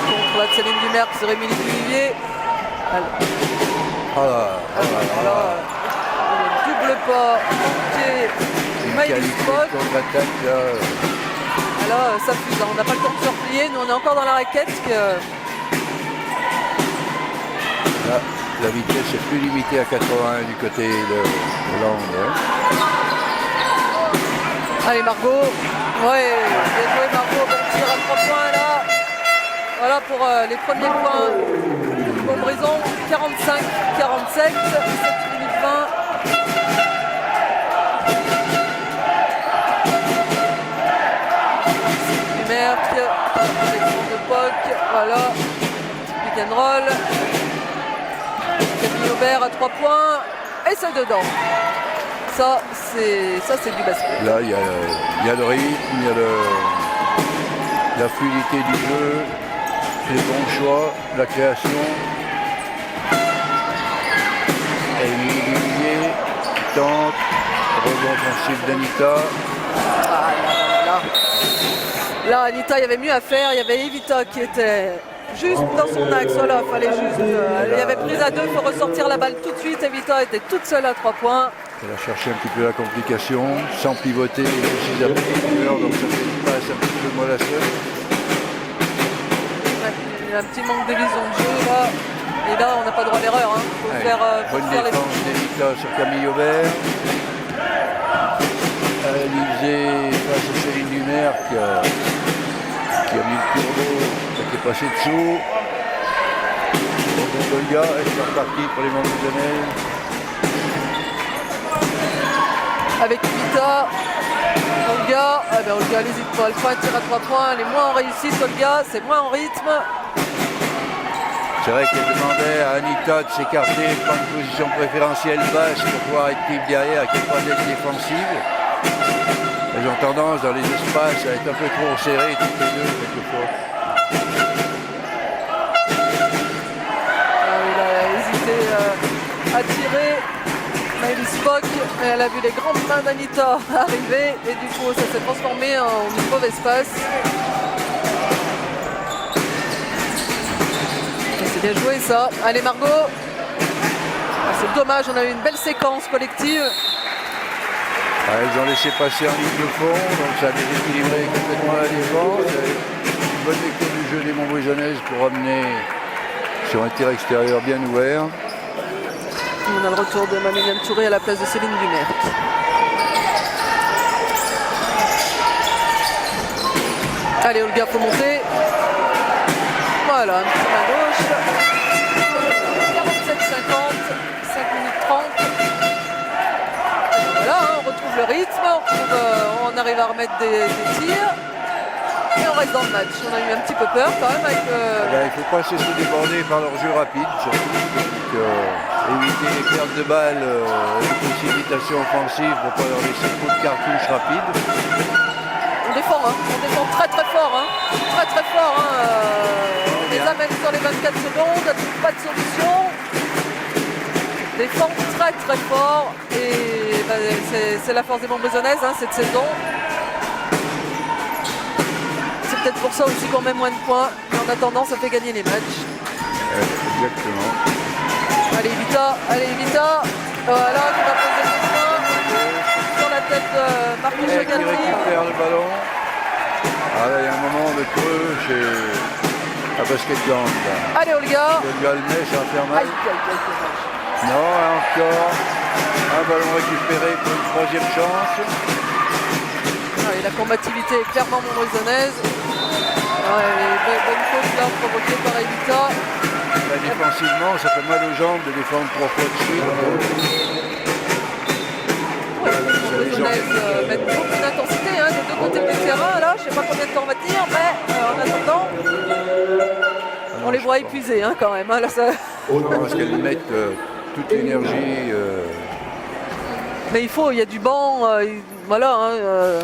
contre là de Céline Dumerc sur Émilie Duvivier. Double pas, pied, une spot. contre-attaque là. Là, ça fuse, on n'a pas le temps de se replier, nous on est encore dans la raquette. Là, la vitesse est plus limitée à 81 du côté de Hollande. Hein. Allez Margot, ouais, bien joué Margot, bon tir à 3 points là. Voilà pour les premiers points. Montbrison, 45-47, 7 minutes 20. Dumerc, protection de Poc, voilà, pick and roll. Camille Aubert à 3 points, et c'est dedans. Ça c'est du basket. Là, il y a le rythme, il y a la fluidité du jeu, les bons choix, la création. Émilie Duvivier qui tente, rebond offensif d'Anita. Là, Anita, il y avait mieux à faire. Il y avait Evita qui était juste dans son axe. Voilà, fallait juste. Il y avait prise à 2, il faut ressortir la balle tout de suite. Evita était toute seule à 3 points. Elle a cherché un petit peu la complication, sans pivoter, il y a donc ça fait une passe un petit peu mollasseuse. Il y a un petit manque de vision de jeu là. Et là, on n'a pas droit à l'erreur. Hein. Bonne défense d'Evita sur Camille Aubert. Alizé face à Céline Dumerc qui a mis le turbo, qui est passé dessous. Olga est reparti pour les Montbrison-Aise. Avec Evita, Olga, Olga n'hésite pas, elle fait un tir à 3 points, elle est moins en réussite, Olga, c'est moins en rythme. C'est vrai qu'elle demandait à Anita de s'écarter, de prendre une position préférentielle basse pour pouvoir être libre derrière, qu'elle pas d'être défensive. Elles ont tendance dans les espaces à être un peu trop serrées toutes les deux quelquefois. Elle a hésité à tirer. Maëlys Spock, elle a vu les grandes mains d'Anita arriver et du coup ça s'est transformé en une mauvaise passe. C'est bien joué ça. Allez Margot. C'est dommage, on a eu une belle séquence collective. Ils ont laissé passer en ligne de fond, donc ça a déséquilibré complètement la défense. Une bonne lecture du jeu des Montbrison-Aise pour amener sur un tir extérieur bien ouvert. On a le retour de Mameliane Touré à la place de Céline Dumerc. Allez Olga, faut monter. Voilà, un petit main gauche. 47-50, 5 minutes 30. Voilà, hein, on retrouve le rythme, on arrive à remettre des tirs. Et on reste dans le match. On a eu un petit peu peur quand même avec... Il ne faut pas se laisser déborder par leur jeu rapide, surtout. Éviter les pertes de balles, les précipitations offensives pour ne pas leur laisser trop de cartouches rapides. On défend très très fort. Hein. Très très fort. Hein. On les amène sur les 24 secondes, pas de solution. Défend très très fort. Et c'est la force des Montbrison-Aise hein, cette saison. C'est peut-être pour ça aussi qu'on met moins de points. Mais en attendant, ça fait gagner les matchs. Exactement. Allez Evita, voilà, qui va poser le point sur la tête de Marc Qui récupère le ballon. Ah là, il y a un moment, le creux chez à Basket Land. Allez Olga. Olga le met, ça va faire mal. Aïe, aïe, aïe, dommage. Non, encore un ballon récupéré pour une troisième chance. Et la combativité est clairement montbrésonnaise. Bonne faute là provoquée par Evita. Là, défensivement, ça fait mal aux jambes de défendre 3 fois de suite. Montbrésonnaise met beaucoup d'intensité des deux côtés du terrain. Là, je ne sais pas combien de temps on va tenir, mais en attendant, on les voit épuisés quand même. Là, ça... Parce qu'elles mettent toute l'énergie. Mais il y a du banc, voilà.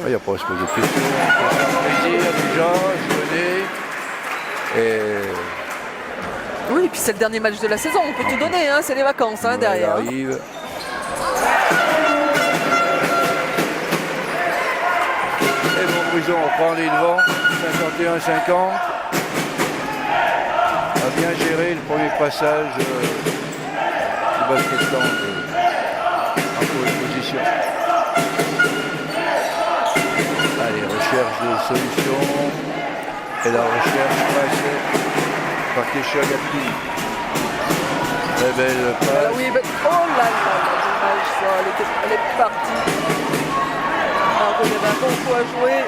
Il n'y a pas à se poser de questions. On peut se faire plaisir déjà, je venais. Oui, et puis c'est le dernier match de la saison, on peut tout donner, c'est les vacances derrière. Arrive. Et Montbrison reprend les devants, 51-50. A bien géré le premier passage du basket land en position. Allez, recherche de solutions. Et la recherche passe par Kesha Gatti. Très belle passe. Oui, mais oh là là, dommage ça, elle est partie. Il y avait un bon coup à jouer.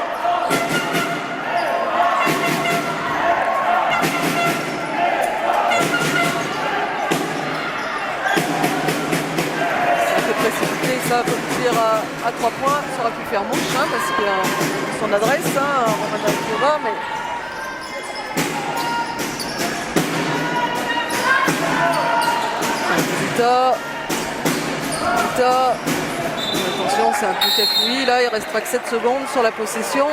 C'est un peu précipité ça, comme tir à 3 points. Ça aurait pu faire mouche parce qu'il a son adresse, Romana Kova, mais. Attention, c'est un peu cafouille. Là, il restera que 7 secondes sur la possession.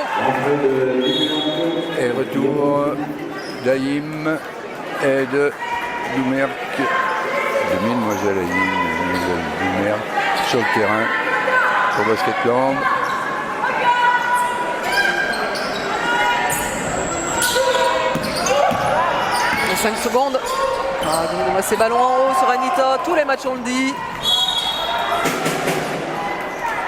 Et retour d'Aïm et de Doumerc. De Mademoiselle Aïm, Mademoiselle Doumerc sur le terrain pour Basketland. Et 5 secondes. Ces ballons en haut sur Anita, tous les matchs on le dit.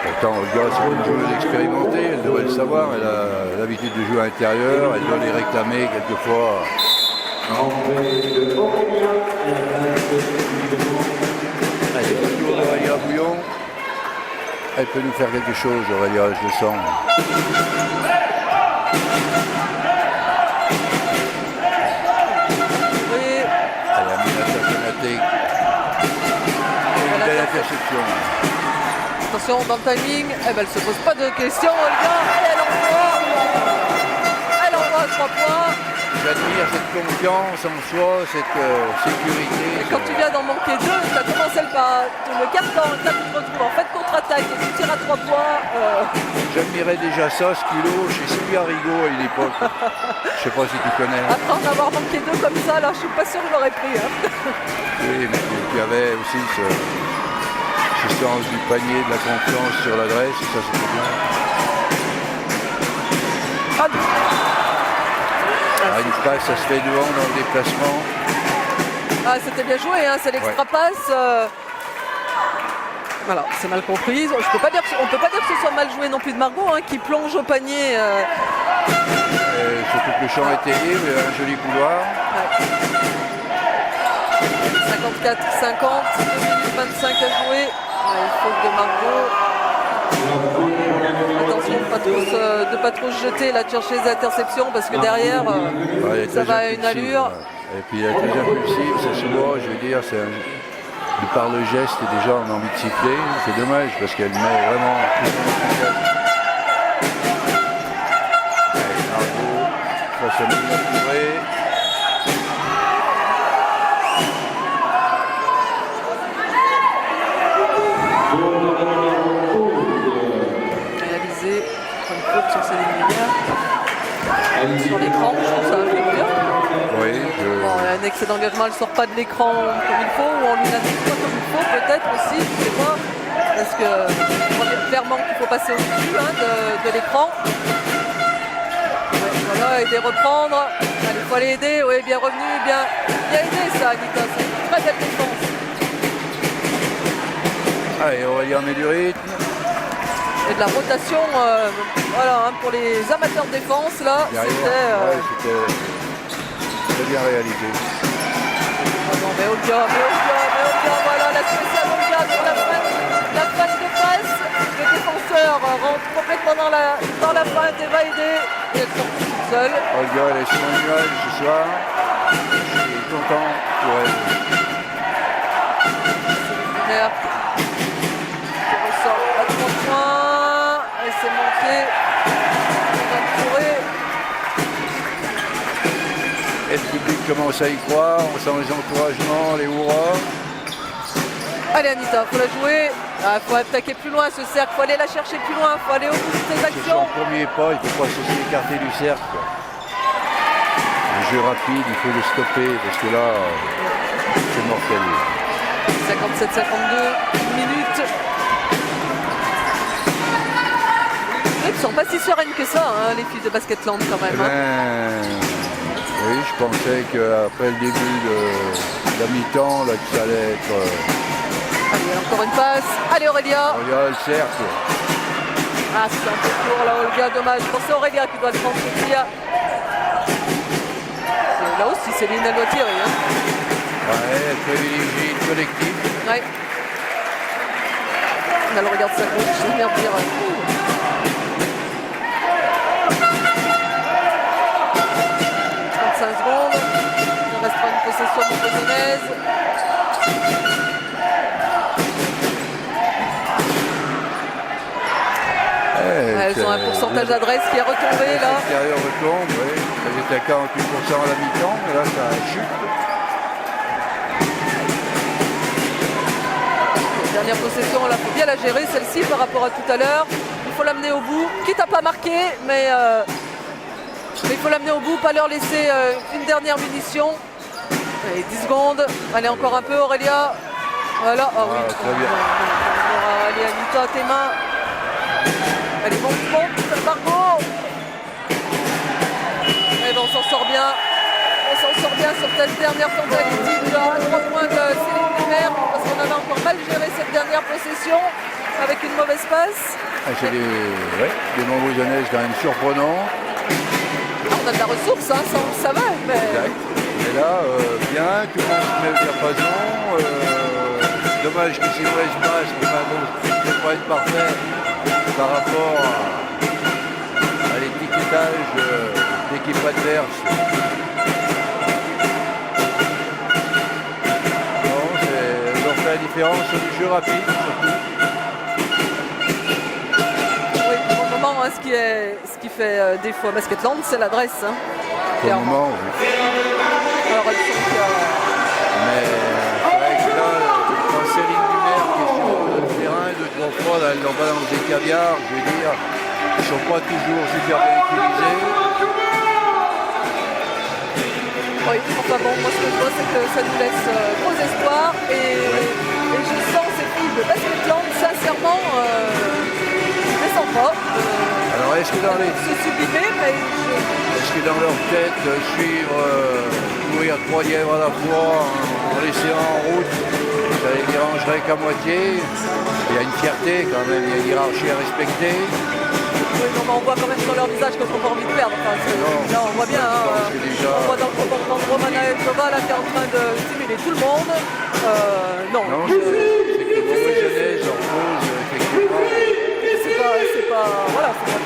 Pourtant, Olga, c'est une joueuse expérimentée, elle devrait le savoir, elle a l'habitude de jouer à l'intérieur, elle doit les réclamer quelquefois. Allez, retour d'Aurélia Bouillon. Elle peut nous faire quelque chose, Aurélia, je le sens. Une belle interception. Attention dans le timing, elle ne se pose pas de questions, Olga, elle envoie 3 points. J'admire cette confiance en soi, cette sécurité. Et quand tu viens d'en manquer 2, tu as commencé le carton, là tu te retrouves en fait contre-attaque et tu tires à 3 points. J'admirais déjà ça, ce culot, chez Sylvia Rigaud à une époque. Je sais pas si tu connais. Après en avoir manqué 2 comme ça, là je suis pas sûr que je l'aurais pris. Oui, mais tu avais aussi ce sens du panier, de la confiance sur l'adresse, ça c'était bien. Une passe, ça se fait devant dans le déplacement. C'était bien joué, c'est l'extra passe. Voilà, c'est mal compris. On ne peut pas dire que ce soit mal joué non plus de Margot, qui plonge au panier. Surtout que le champ était libre, il y avait un joli couloir. 54-50, 2 minutes 25 à jouer. Faute de Margot. Attention de ne pas trop se jeter là de chercher les interceptions parce que derrière ça va à une allure. Et puis il est très impulsif, ça se voit, je veux dire, de par le geste et déjà on a envie de siffler. C'est dommage parce qu'elle met vraiment tout son efficace. Margot face à Mélina Touré. Réalisé comme faute sur ses lumières. Sur l'écran, je trouve ça un peu bien. Oui. Elle a un excès d'engagement, elle ne sort pas de l'écran comme il faut, ou on lui l'indique pas comme il faut, peut-être aussi, je ne sais pas. Parce que on voit clairement qu'il faut passer au-dessus de l'écran. Ouais, voilà, aider reprendre. Allez, il faut aller aider, oui, bien revenu, bien aidé ça, Anita, c'est une très belle défense. Allez, Aurélien met du rythme. Et de la rotation, voilà, hein, pour les amateurs de défense, là, Derrière, c'était... ouais, c'était très bien réalisé. Ah non, mais Olga, voilà, la spéciale Olga sur la feinte de face. Le défenseur rentre complètement dans la feinte et va aider. Et elle sort toute seule. Olga, elle est sur un nuage ce soir. Je suis content pour elle. Luminaire qui ressort à 3 points. Elle s'est montée. On va courir. Et le public commence à y croire, on sent les encouragements, les hurrahs. Allez Anita, faut la jouer. Il faut attaquer plus loin ce cercle, faut aller la chercher plus loin, faut aller au bout de ses C'est actions. son premier pas, il ne faut pas se écarter du cercle. Le jeu rapide, il faut le stopper parce que là, c'est mortel. 57-52 minutes. Elles ne sont pas si sereines que ça, hein, les filles de Basketland quand même. Hein. Oui, je pensais qu'après le début de la mi-temps, là, que ça allait être... Allez, encore une passe. Allez Aurélia. Aurélia, le cercle. Ah, c'est un peu court là, Olga, dommage. Je pense que c'est Aurélia qui doit le prendre ce tir. Là aussi, Céline, elle doit tirer. Hein. Ouais, elle privilégie le collectif. Ouais. Elle regarde sa coach, je vais bien dire. 35 secondes. Il ne reste pas une possession montpelliéraise. Elles ont un pourcentage d'adresse qui est retombé là. L'extérieur retombe, oui. Elles étaient à 48% à la mi-temps, mais là ça chute. Dernière possession, là, il faut bien la gérer celle-ci par rapport à tout à l'heure. Il faut l'amener au bout, quitte à pas marquer, mais il faut l'amener au bout, pas leur laisser une dernière munition. Allez, 10 secondes. Allez, encore un peu, Aurélia. Voilà. Ah oui. Très bien. Allez, Anita, tes mains. Allez, monte, Margot. Eh ben, on s'en sort bien. On s'en sort bien sur cette dernière tentative à 3 points de Céline Lumière, parce qu'on avait encore mal géré cette dernière possession avec une mauvaise passe. C'est des nombreux jeunesses quand même surprenants. On a de la ressource, hein, ça va. Mais... Exact. Et là, bien, tout le monde se met au diapason. Dommage que c'est une mauvaise passe, mais enfin bon, c'est pas être parfait par rapport à l'étiquetage d'équipe adverse. Non, ça fait la différence sur du jeu rapide surtout. Oui, pour le moment, hein, ce qui fait défaut à Basketland, c'est l'adresse. Hein, pour le moment, oui. Alors elles sont mais c'est vrai que là, quand Céline Lumière qui est sur le terrain, de trois fois, là, elle leur balance des caviars, je veux dire, ils ne sont pas toujours super bien utilisés. Oui, enfin bon, moi ce que je vois, c'est que ça nous laisse gros espoir et je sens ces filles de Basketland, sincèrement, je ne les sens pas. Alors est-ce que dans se sublimer, mais est-ce que dans leur tête, suivre, courir 3 lièvres à la fois en laissant en route, ça les dérangerait qu'à moitié? Il y a une fierté quand même, il y a une hiérarchie à respecter. oui, non, mais on voit quand même sur leur visage qu'on n'a pas envie de perdre. Enfin, là, on voit bien. On voit dans le comportement de Romana Elkova là, qui est en train de stimuler tout le monde. Non, c'est que les mauvais jeunesse en pause, effectivement. c'est pas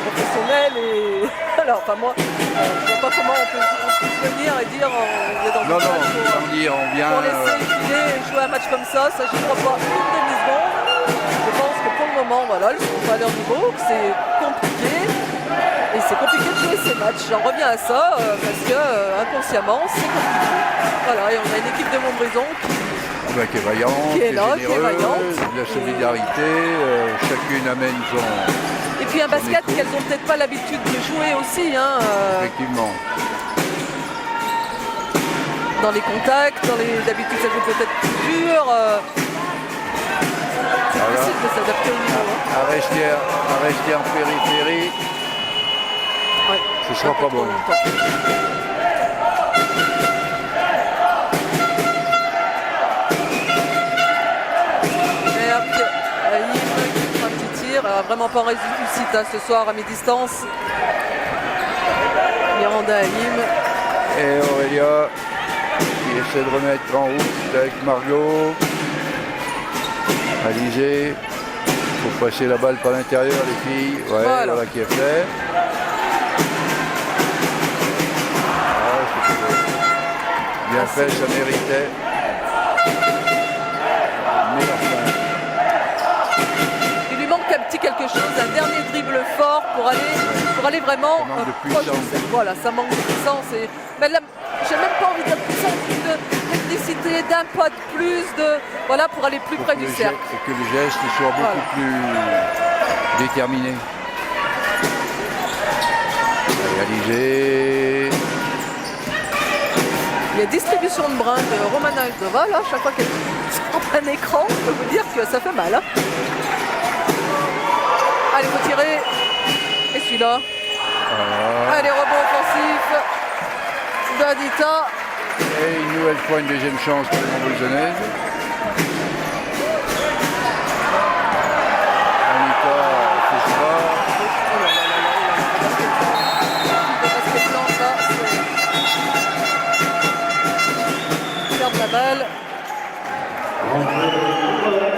professionnel et alors enfin moi je vois pas comment on peut venir et dire on est dans Non, sans dire on vient pour laisser filer et jouer un match comme ça j'y crois pas une demi-seconde. Je pense que pour le moment voilà elles sont pas à leur niveau, que c'est compliqué et c'est compliqué de jouer ces matchs. J'en reviens à ça parce que inconsciemment c'est compliqué. Voilà, et on a une équipe de Montbrison qui est vaillante, qui est là, généreuse, qui est vaillante. de la solidarité, chacune amène son... Et puis un basket qu'elles n'ont peut-être pas l'habitude de jouer aussi. Hein, Effectivement. Dans les contacts, d'habitude ça joue peut-être plus dur. C'est difficile de s'adapter au niveau. Hein. À rester en périphérie, Ouais. ce sera pas bon. vraiment pas en réussite hein, ce soir à mi-distance. Miranda Haïm. Et Aurélia qui essaie de remettre en route avec Margot. Alizé. Il faut passer la balle par l'intérieur les filles. Ouais, voilà qui est fait. Bien fait, ça méritait. Il lui manque un petit quelque chose, un dernier dribble fort pour aller vraiment proche de cette. Voilà, ça manque de puissance. Mais là, j'ai même pas envie de puissance, de technicité, d'un pas de plus, voilà, pour aller plus près du cercle. Et que le geste soit beaucoup plus déterminé. Réalisé. Il y a distribution de brin de Romana Aldova, là, chaque fois qu'elle sort un écran, je peux vous dire que ça fait mal. Hein. Allez, faut tirer. Et celui-là. Allez, rebond offensif d'Anita. Et une nouvelle fois une deuxième chance pour les Bolsonaises. Anita fait ça. La balle.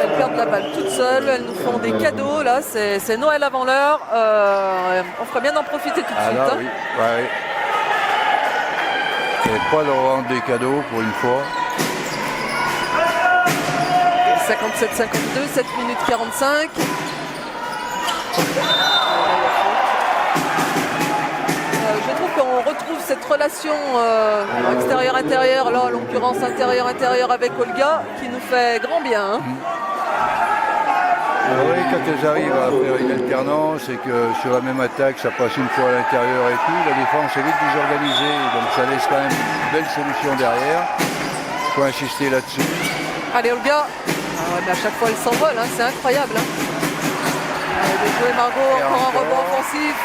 Elles perdent la balle toutes seules, elles nous font des cadeaux là, c'est Noël avant l'heure, on ferait bien d'en profiter tout de suite. Là, oui. Ouais. Et pas leur rendre des cadeaux pour une fois. 57-52, 7 minutes 45. Je trouve qu'on retrouve cette relation extérieur-intérieur, là en l'occurrence intérieur-intérieur avec Olga, qui nous fait grand bien. Hein. Oui, quand elles arrivent à faire une alternance et que sur la même attaque ça passe une fois à l'intérieur et tout, la défense est vite désorganisée, donc ça laisse quand même une belle solution derrière. Il faut insister là-dessus. Allez Olga, mais à chaque fois elle s'envole, hein, c'est incroyable. Hein. Allez, jouer Margot, encore un rebond offensif.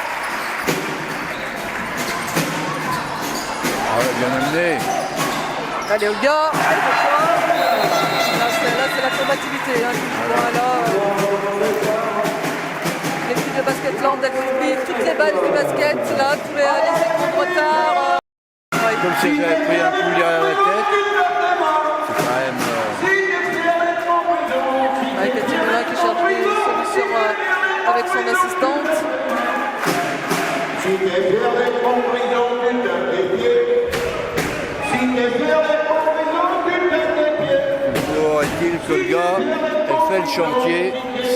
Bien amené. Allez Olga, là c'est la combativité. Hein, les filles de Basketland, elles publient toutes les balles du basket, là, tous les écrans de retard. Comme si j'avais pris un coup derrière la tête. C'est quand même... Avec Cathy Moulin qui cherche des solutions avec son assistante. Toujours est-il qu'Olga, elle fait le chantier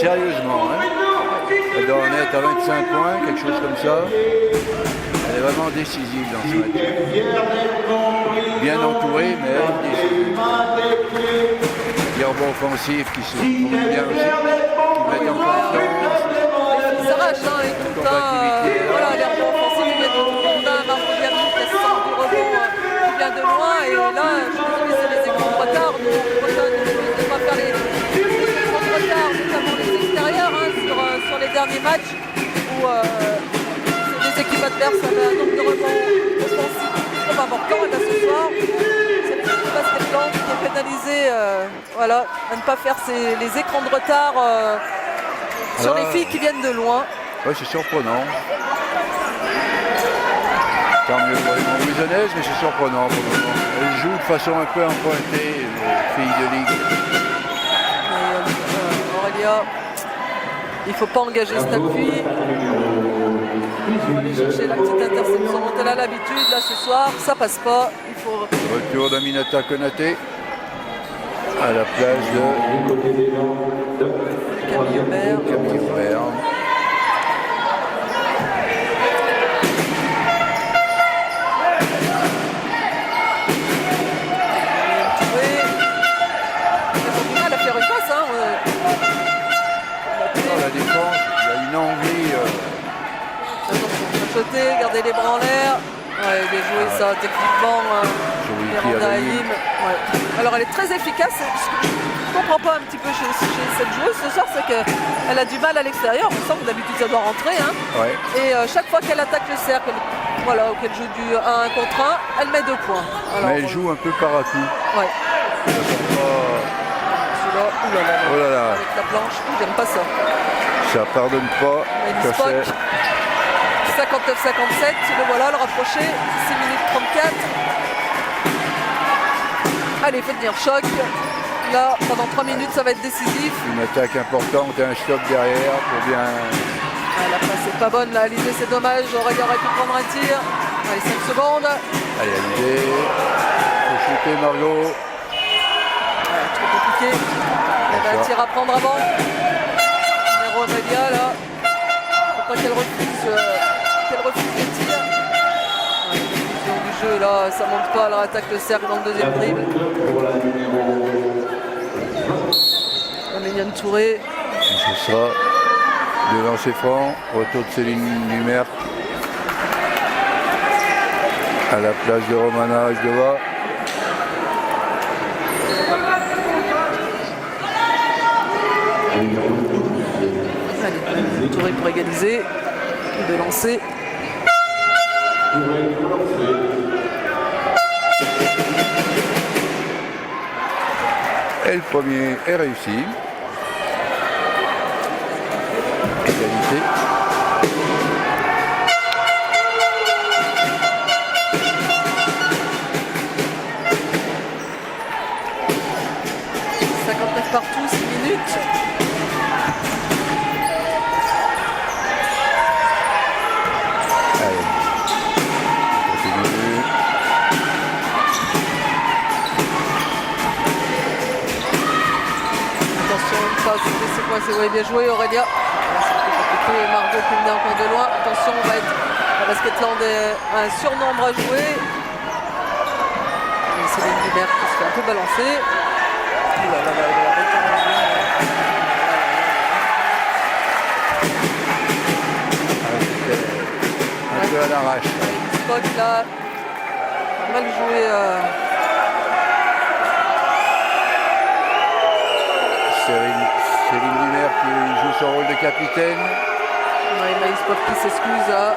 sérieusement. Hein. Elle doit en être à 25 points, quelque chose comme ça. Elle est vraiment décisive dans ce match. Bien entourée, mais elle est décisive. Les rebonds offensifs qui se font bien aussi, qui mettent en confiance. Ils s'arrachent, hein, et tout le temps. Voilà, les rebonds offensifs viennent de tout le monde. Hein. Margot Biagou qui sort du rebond qui vient de loin. Et là, je suis désolé, c'est les écrans de retard. Nous, on ne pas faire les écrans de retard, notamment les extérieurs, hein, sur les derniers matchs où les équipes adverses avaient un nombre de rebonds offensifs trop important. Et là, ce soir, c'est l'équipe de Basketland qui est pénalisée voilà, à ne pas faire les écrans de retard sur les filles qui viennent de loin. Oui, c'est surprenant. Tant mieux pour les Montbrisonnaises, mais c'est surprenant pour le moment. Elles jouent de façon un peu empruntée, les filles de ligue. Aurélia, il ne faut pas engager cet appui. Il faut aller chercher la petite interception dont elle a l'habitude. Là, ce soir, ça passe pas. Il faut... Retour d'Aminata Konaté à la place de Camille Aubert. Camille Aubert. Elle a fait une passe, hein. La défense, il y a une envie. Sauter, garder les bras en l'air. Ouais, bien joué ça techniquement. Miranda Haïm. Ouais. Alors elle est très efficace. Ce que je ne comprends pas un petit peu chez cette joueuse ce soir, c'est qu'elle a du mal à l'extérieur. On sent que d'habitude ça doit rentrer. Hein. Ouais. Et chaque fois qu'elle attaque le cercle, voilà, ou qu'elle joue du 1 contre 1, elle met 2 points. Alors, mais elle joue un peu par à coup. Ouais. Ça sent pas... Celui-là, Oh là là. avec la planche, j'aime pas ça. Ça pardonne pas. Ellie Spock. 59-57, le voilà, le rapproché. 6 minutes 34. Allez, faites venir choc. Là, pendant 3 minutes, ça va être décisif. Une attaque importante et un stop derrière pour bien... Ah, la passe est pas bonne là, Alizé, c'est dommage. Aurélia aurait pu prendre un tir. Allez, 5 secondes. Allez, Alizé. Faut shooter, Margot. Ouais, trop compliqué. Il y avait un tir à prendre avant. Mais Aurélia là. Faut pas qu'elle refuse les tirs. Ouais, vision du jeu là, ça monte pas. Elle attaque le cercle dans le deuxième dribble. Pour la numéro Mignonne Touré. C'est ça. Devant ses francs. Retour de Céline Numert. À la place de Romana Jdova. Allez, Touré pour égaliser. De lancer. Et le premier est réussi. Égalité. Partout, 6 minutes. Allez. Continue. Attention, une passe, c'est quoi? C'est ouais, bien joué, Aurélia. C'est Margot qui venait encore de loin. Attention, on va être à Basketland un surnombre à jouer. Et c'est Céline Dubert qui se fait un peu balancer. Un peu à l'arrache. Spock là, mal joué. Céline Numert qui joue son rôle de capitaine. Ouais, Maïs Spock qui s'excuse là.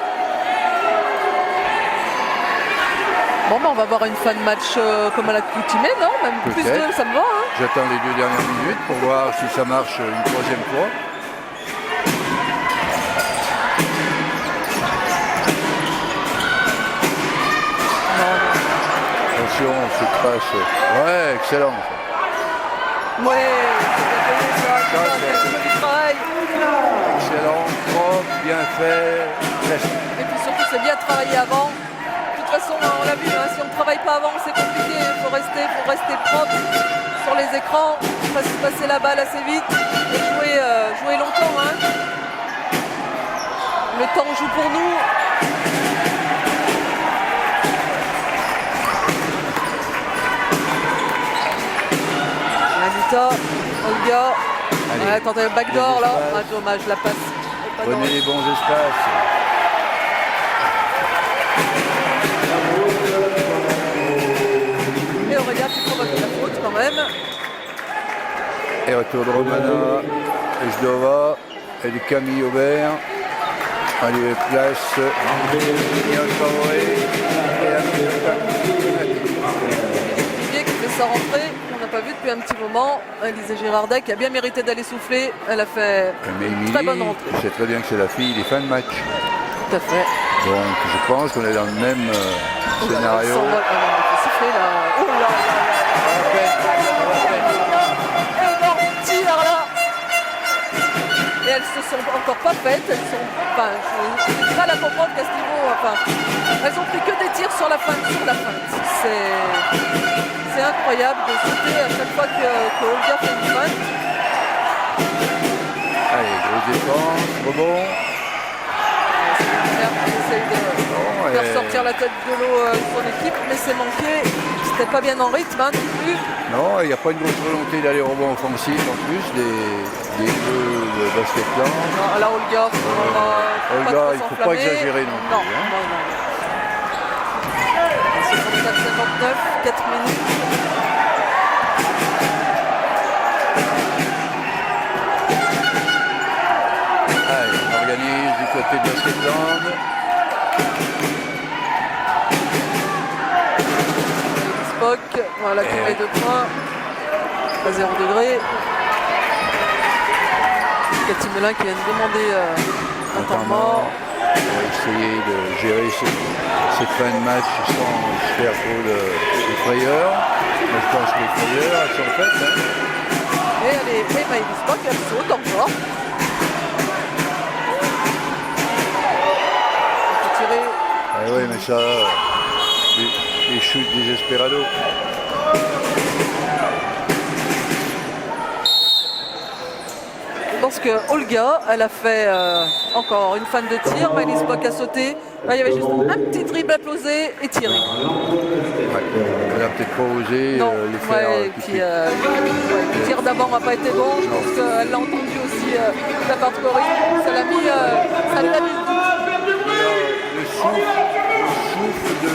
Bon, ben on va voir une fin de match comme à l'accoutumée, non? Même plus de, ça me va. Hein. J'attends les 2 dernières minutes pour voir si ça marche une 3e fois. Attention, cette passe. Ouais, excellent. Ouais, c'est du travail. Excellent, propre, bien fait. Et puis surtout, c'est bien travaillé avant. De toute façon, on l'a vu, hein, si on ne travaille pas avant, c'est compliqué. Il faut rester propre sur les écrans, passer la balle assez vite et jouer longtemps. Hein. Le temps joue pour nous. Anita, Olga. Ouais, attendez, le backdoor là. Ah, dommage, la passe. Prenez les bons espaces. Et Aurélia qui provoque la faute quand même. Et retour de Romana Jdova et de Camille Aubert. Allez, place Mignonne Favoré. Vivier qui fait sa rentrée, on n'a pas vu depuis un petit moment. Alizé Girardet qui a bien mérité d'aller souffler. Elle a fait une très bonne rentrée. C'est très bien que c'est la fille des fins de match. Tout à fait. Donc je pense qu'on est dans le même scénario. Il faut siffler là. Oh là là. Énorme tir là. Et elles se sont encore pas faites. Elles sont. Enfin, j'ai du mal à comprendre qu'à ce niveau. Enfin, elles ont pris que des tirs sur la fin. C'est incroyable de sauter à chaque fois que Olga fait une feinte. Allez, grosse défense, rebond. Essaye de faire sortir la tête de l'eau son équipe, mais c'est manqué. C'était pas bien en rythme hein, non plus. Non, il n'y a pas une grosse volonté d'aller au rebond offensif en plus des Bleus de Basketland. Non, là Olga, Olga, il ne faut pas exagérer non plus. Non. 64-59, 4 minutes. Allez, on organise du côté de Basketland. Spock, voilà qui met 2 points. À 0 degré. Cathy Melin qui vient de demander un temps mort. On va essayer de gérer cette fin de match sans se faire trop de frayeurs. Mais je pense que les frayeurs, elles sont faites. Hein. Et Maëlys Bock, elle saute encore. Elle peut tirer. Ah oui, mais ça, les chutes désespérado. Je pense que Olga, elle a fait encore une fan de tir. Maëlys Bock a sauté. Là, il y avait juste un petit dribble à poser et tirer. Ouais. Elle n'a peut-être pas osé les faire. Ouais, et puis, le tir d'avant n'a pas été bon. Je pense qu'elle l'a entendu aussi de la part de Corinne. Ça l'a mis. Ça l'a mis. Le souffle de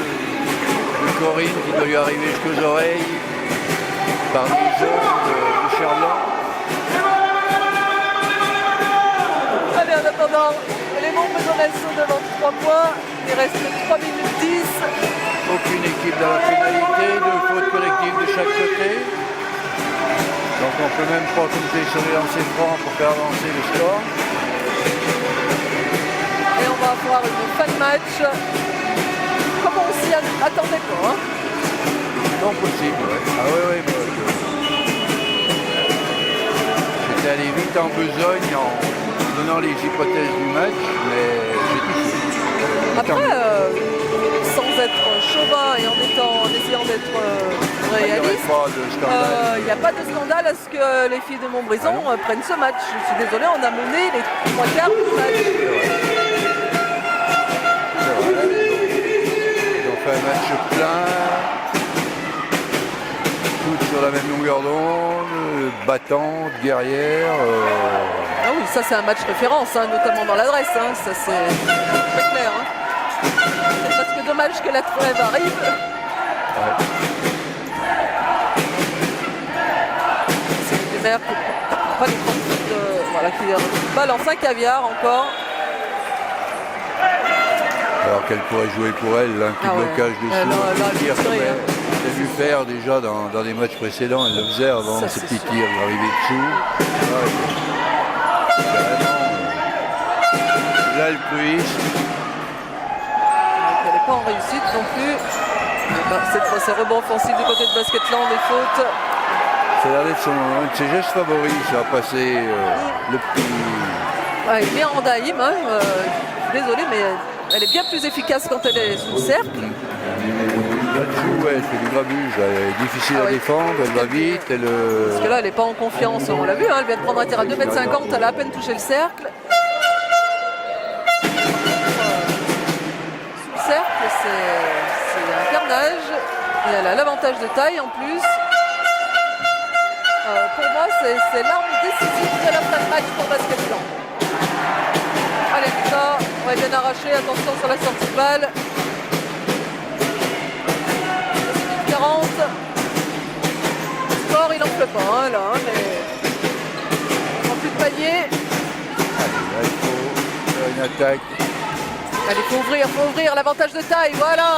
Corinne qui doit lui arriver jusqu'aux oreilles par les heures de Charlotte. Allez, en attendant, les Montbezonnaises sont devant 3 points. Il reste 3 minutes 10. Aucune équipe dans la finalité, 2 fautes collectives de chaque côté. Donc on peut même pas compter sur les lancers francs pour faire avancer le score. Et on va avoir une fin de match. Comme on s'y attendait pas. Hein. Non possible, ouais. Ah ouais, moi, j'étais allé vite en besogne en donnant les hypothèses du match, mais j'ai tout fait. Après, sans être chauvin et en essayant d'être réaliste, il n'y a pas de scandale à ce que les filles de Montbrison prennent ce match. Je suis désolée, on a mené les 3 quarts du match. Ils ont fait un match plein, toutes sur la même longueur d'onde, battantes, guerrières. Ah oui, ça c'est un match référence, hein, notamment dans l'adresse, hein, ça c'est très clair. Hein. C'est presque dommage que la trêve arrive. Ouais. C'est une mère qui pas les 38, voilà, qui balance un caviar encore. Alors qu'elle pourrait jouer pour elle, un petit blocage dessous, elle a dû faire déjà dans des matchs précédents, elle le faisait avant, ces petits tirs arrivés dessous. L'altruisme. Elle n'est pas en réussite non plus. Cette fois c'est rebond offensif du côté de Basketland et faute. Ça a l'air d'être un de ses gestes favoris, ça va passer le petit... Ouais, Miranda Haïm, hein, désolé mais elle est bien plus efficace quand elle est sous le cercle. Là-dessous, ouais, elle fait du grabuge, elle est difficile à défendre, elle va vite. Parce que là elle n'est pas en confiance, on l'a vu, hein, elle vient de prendre un tir à 2,50 m, elle a à peine touché le cercle. Sous le cercle, c'est un carnage et elle a l'avantage de taille en plus. Pour moi, c'est l'arme décisive de la fin de match pour Basketland. Allez, ça, on va bien arracher, attention sur la sortie de balle. 40. Le score, il n'en pleut pas, hein, là, mais en plus de panier. Allez, là, il faut faire une attaque. Allez, faut ouvrir, l'avantage de taille, voilà.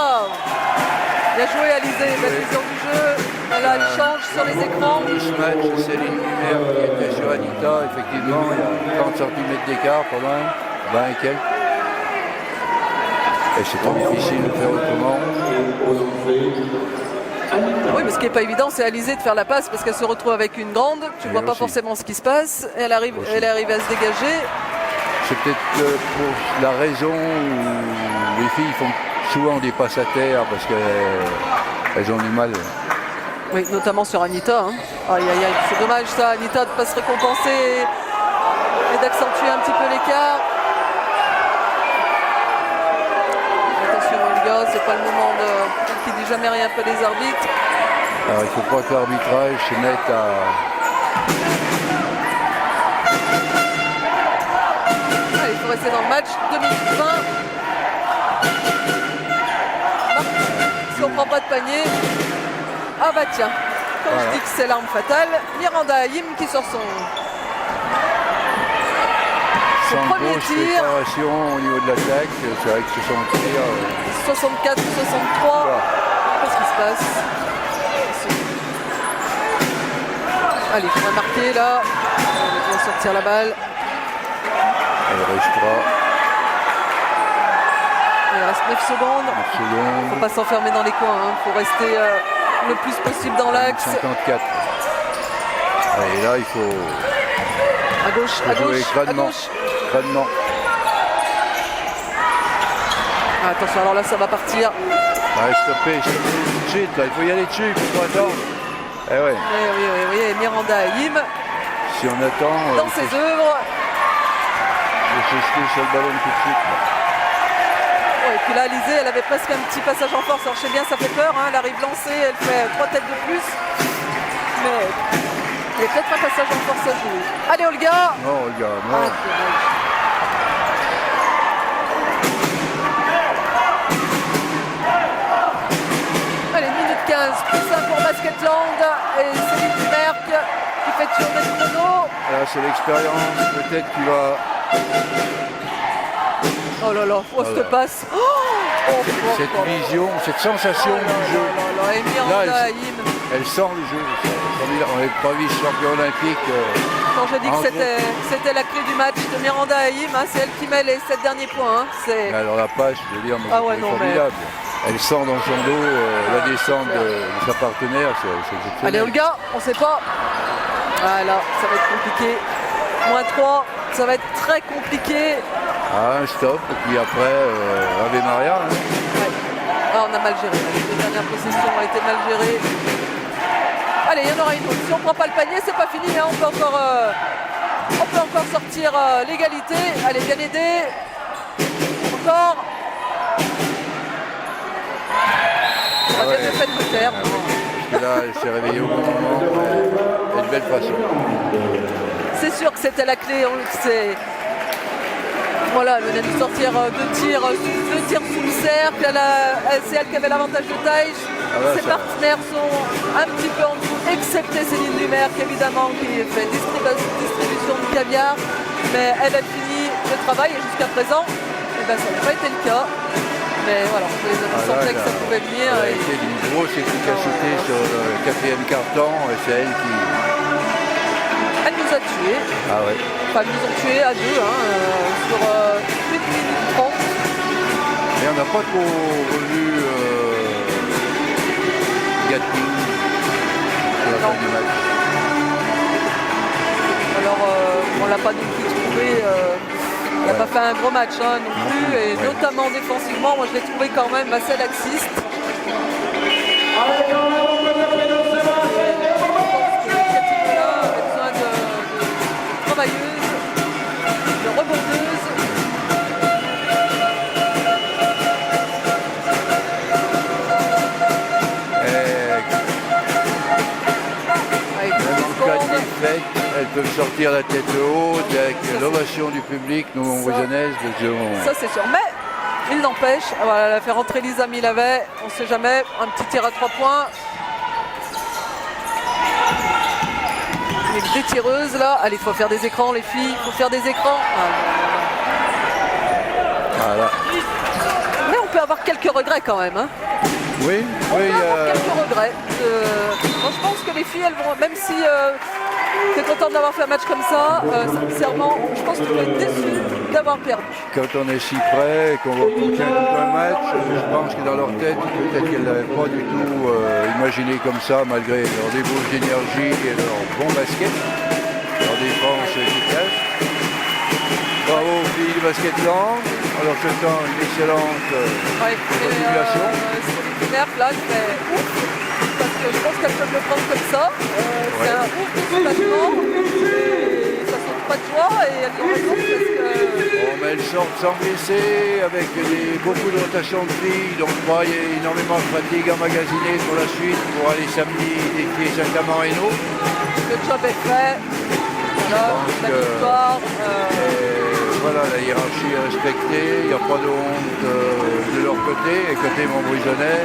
Bien joué, Alizé, belle vision du jeu. Voilà, elle change sur les écrans. Ce match, c'est Céline Lumière qui était sur Anita, effectivement, il y a 30 cm d'écart, pas loin, 20 et quelques. Et c'est trop difficile de faire autrement. Oui, mais ce qui n'est pas évident, c'est Alizé de faire la passe parce qu'elle se retrouve avec une grande. Tu ne vois pas forcément ce qui se passe. Et elle arrive à se dégager. C'est peut-être pour la raison où les filles font souvent des passes à terre parce qu'elles ont du mal. Oui, notamment sur Anita. Hein. Aïe, aïe, aï, c'est dommage ça, Anita, de ne pas se récompenser et d'accentuer un petit peu l'écart. Attention, Olga, c'est pas le moment qui dit jamais rien peu les arbitres. Alors, il ne faut pas que l'arbitrage se mette à... Allez, il faut rester dans le match. 2 minutes 20. Si on ne prend pas de panier. Ah bah tiens, quand je dis que c'est l'arme fatale, Miranda Haïm qui sort son premier tir. Préparation au niveau de l'attaque, c'est vrai que ce sont un tir... 64, 63. Qu'est-ce qui se passe? Allez, il faudra marquer là. On va sortir la balle. Il restera Il reste 9 secondes. 9 secondes. Faut pas s'enfermer dans les coins. Il faut rester le plus possible dans l'axe. 54. Et là, il faut À gauche, à jouer gauche, à crânement. gauche. Crânement. Ah, attention, alors là, ça va partir. Ouais, stopper tout de suite. Là. Il faut y aller dessus. Il faut attendre. Eh ouais. Oui. Et Miranda Haïm, Si on attend, dans ses œuvres. il faut se sur le ballon tout de suite. Là. Oh, et puis là, Alizé, elle avait presque un petit passage en force. Alors, je sais bien, ça fait peur. Elle arrive lancée, elle fait 3 têtes de plus. Mais il y a peut-être un passage en force à jouer. Allez, Olga. Non, regarde, Ah, non. dommage. Allez, minute 15, plus 1 pour Basketland et Céline Dumerc qui fait tourner le chrono. Là, c'est l'expérience. Peut-être qu'il va. Oh là là, oh, cette passe. Cette vision, cette sensation du jeu. Et Miranda Là, Haïm, Elle sent le jeu. On n'est pas vice-champion olympique. quand j'ai dit en que c'était la clé du match de Miranda Haïm, c'est elle qui met les 7 derniers points. C'est... Alors la passe, je veux dire, mais Ah ouais, c'est non, mais- formidable. Elle sent dans son dos la descente de sa partenaire. C'est exceptionnel. Allez Olga, on sait pas. Voilà, ça va être compliqué. Moins 3, ça va être très compliqué. Ah, un stop, et puis après, Ave Maria. Hein. Ouais. Ah, on a mal géré. Les dernières possessions ont été mal gérées. Allez, il y en aura une autre. Si on ne prend pas le panier, c'est pas fini. Hein. On peut encore sortir l'égalité. Allez, bien aidé. Encore. On va bien fait de le faire. Parce que là, elle s'est réveillée au bon moment, et de belle façon. C'est sûr que c'était la clé. Voilà, elle venait de sortir deux tirs sous le cercle. C'est elle qui avait l'avantage de taille. là, Ses ça- partenaires sont un petit peu en dessous, excepté Céline Dumerc, évidemment, qui fait distribution de caviar. Mais elle a fini le travail et jusqu'à présent, ça n'a pas été le cas. Mais voilà, on les a sentis que ça pouvait venir. Elle a Et- été d'une grosse efficacité sur le quatrième quart-temps, et c'est elle qui... Elle nous a tués. Ah ouais. Enfin, ils nous ont tués à deux sur 1 minute 30. Et on n'a pas trop revu Gatling sur la Non. fin du match. Alors, on l'a pas non plus trouvé. Elle n'a pas fait un gros match non plus. Et Ouais. notamment défensivement, moi je l'ai trouvé quand même assez laxiste. Travailleuse, de rebondeuse. Avec Même en 10 cas de secondes. défaite, elles peuvent sortir la tête haute avec l'ovation du public, nous montbrésonnaises. Ça c'est sûr. Mais il n'empêche, voilà, elle a fait rentrer Lisa Milavet, on ne sait jamais, un petit tir à 3 points. Des tireuses là, allez, il faut faire des écrans les filles, il faut faire des écrans. Voilà. Mais on peut avoir quelques regrets quand même. Hein. Oui, On oui, peut avoir quelques regrets. Moi, je pense que les filles, elles vont, même si tu es contente d'avoir fait un match comme ça, sincèrement, je pense que tu vas être déçu d'avoir perdu. quand on est si près et qu'on tient tout un match, je pense que dans leur tête, peut-être qu'elles n'avaient pas du tout imaginé comme ça, malgré leur débauche d'énergie et leur bon basket, leur défense efficace. Bravo aux filles du Basketland, en leur souhaitant une excellente continuation. Céline Dumerc, là, c'est ouf, parce que je pense qu'elles peuvent le prendre comme ça. C'est un ouf de soulagement, et ça saute pas de joie, et elles ont raison parce que... Bon, mais elles sortent sans blesser, avec beaucoup de rotation de filles, donc il y a énormément de fatigue emmagasinée pour la suite, pour aller samedi défier Saint-Amand-Hainaut. Le job est fait. Voilà, la victoire. Voilà, la hiérarchie est respectée, il n'y a pas de honte de leur côté, et côté Montbrésonnais,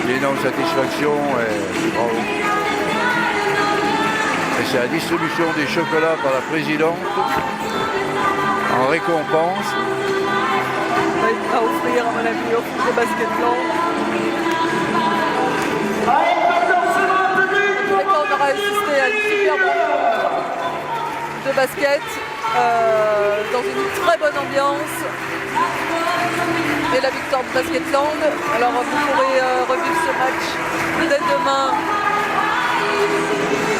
l'énorme satisfaction et bravo. Et c'est la distribution des chocolats par la présidente en récompense. À offrir, à mon avis, au foot de Basketland. On aura assisté à une super rencontre de basket. dans une très bonne ambiance. Et la victoire de Basketland. Alors vous pourrez revivre ce match dès demain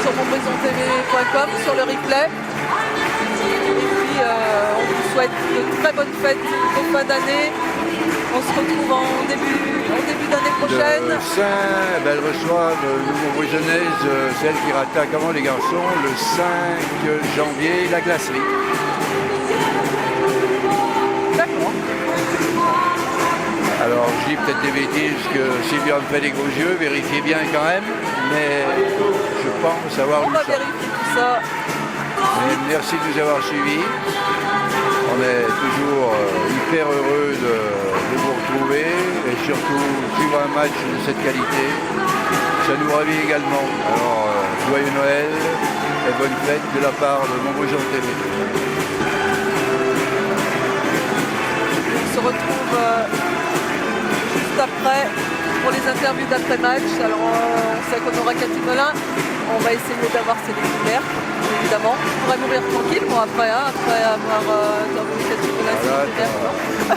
sur montbrison-tv.com, sur le replay. Et puis on vous souhaite de très bonnes fêtes de fin d'année. On se retrouve en début d'année prochaine. Le Saint, elle reçoit de Montbrison-Aise, celle qui rattaque avant les garçons, le 5 janvier, la glacerie. D'accord. Alors je dis peut-être des bêtises que Sylvia me fait des gros yeux, vérifiez bien quand même, mais je pense avoir On lu va ça. vérifier tout ça. Et merci de nous avoir suivis. On est toujours hyper heureux de vous retrouver et surtout suivre un match de cette qualité. Ça nous ravit également. Alors joyeux Noël et bonne fête de la part de Montbrison TV. On se retrouve juste après pour les interviews d'après-match. Alors on sait qu'on aura Cathy Melin. On va essayer d'avoir Céline Merck, évidemment. On pourrait mourir tranquille, moi, après avoir interviewé Cathy Melin.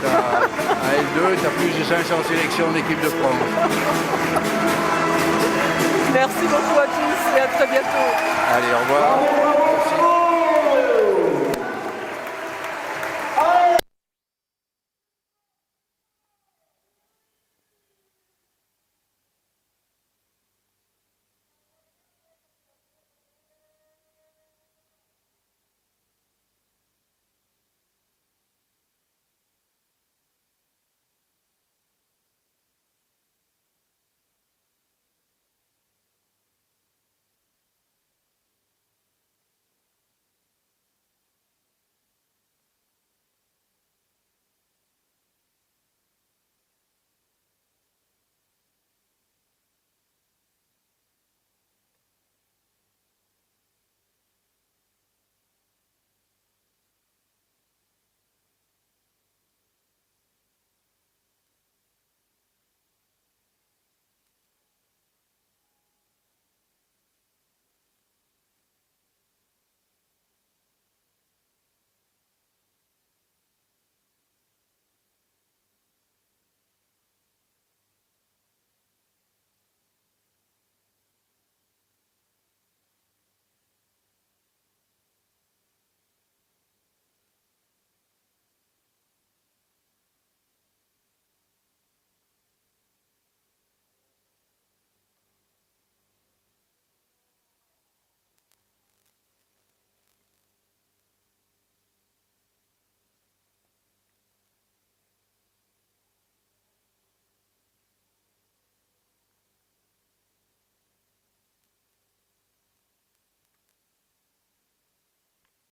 Voilà, à L2, tu as plus de 500 sélections d'équipe de France. Merci beaucoup à tous et à très bientôt. Allez, au revoir.